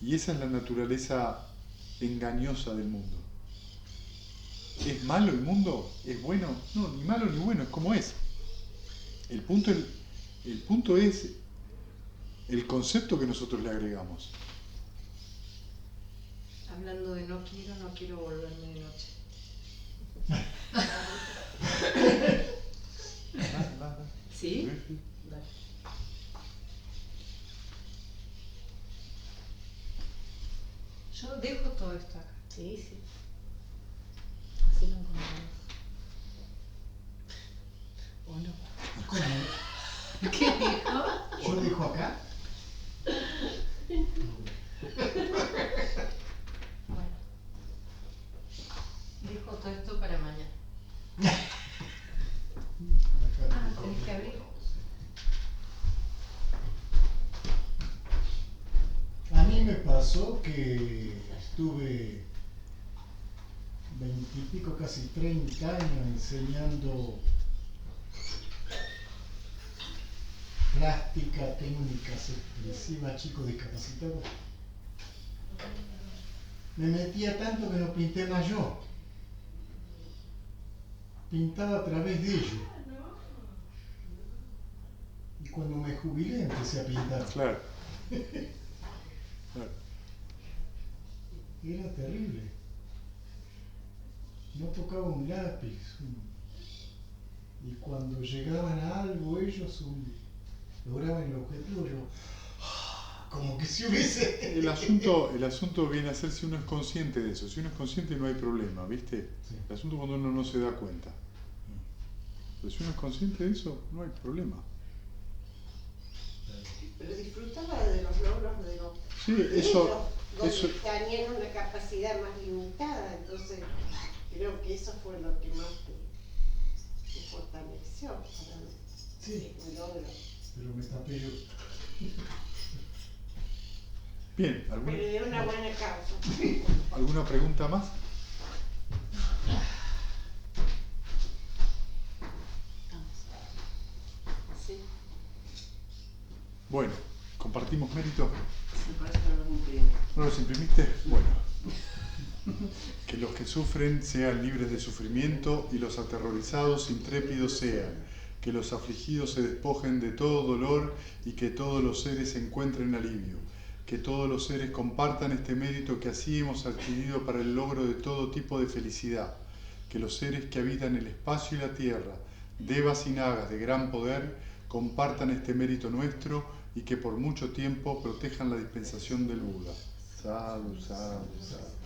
Speaker 2: Y esa es la naturaleza engañosa del mundo. ¿Es malo el mundo? ¿Es bueno? No, ni malo ni bueno, es como es. El punto es el concepto que nosotros le agregamos.
Speaker 3: Hablando de no quiero volverme de noche. ¿Sí? Dale. Yo dejo todo esto acá.
Speaker 5: Sí, sí. Así lo encontramos. ¿O no?
Speaker 4: ¿Cómo?
Speaker 3: ¿Qué dijo?
Speaker 4: ¿Yo dejo acá?
Speaker 3: Bueno. Dejo todo esto para mañana. Ah, tenés que abrir.
Speaker 4: A mí me pasó que estuve 20 y pico, casi 30 años enseñando plástica, técnicas expresivas a chicos discapacitados. Me metía tanto que no pinté más yo. Pintaba a través de ellos. Y cuando me jubilé empecé a pintar.
Speaker 2: Claro. Claro.
Speaker 4: Era terrible. No tocaba un lápiz. Y cuando llegaban a algo ellos lograban el objetivo, yo como que si hubiese...
Speaker 2: El asunto viene a ser si uno es consciente de eso. Si uno es consciente no hay problema, ¿viste?
Speaker 4: Sí.
Speaker 2: El asunto es cuando uno no se da cuenta. Pero si uno es consciente de eso, no hay problema.
Speaker 1: Pero disfrutaba de los logros de los
Speaker 2: Sí,
Speaker 1: niños,
Speaker 2: eso...
Speaker 1: donde tenían una capacidad más limitada, entonces creo que eso fue lo que más te fortaleció para
Speaker 4: Sí,
Speaker 1: el logro.
Speaker 4: pero me tapé yo.
Speaker 2: Bien,
Speaker 1: Pero de una buena causa.
Speaker 2: ¿alguna pregunta más?
Speaker 1: Sí.
Speaker 2: Bueno, ¿compartimos méritos?
Speaker 6: Me parece que no los imprime.
Speaker 2: ¿No los imprimiste? Bueno. Que los que sufren sean libres de sufrimiento y los aterrorizados intrépidos sean. Que los afligidos se despojen de todo dolor y que todos los seres encuentren alivio. que todos los seres compartan este mérito que así hemos adquirido para el logro de todo tipo de felicidad, que los seres que habitan el espacio y la tierra, devas y nagas de gran poder, compartan este mérito nuestro y que por mucho tiempo protejan la dispensación del Buda. Sadhu, sadhu, sadhu.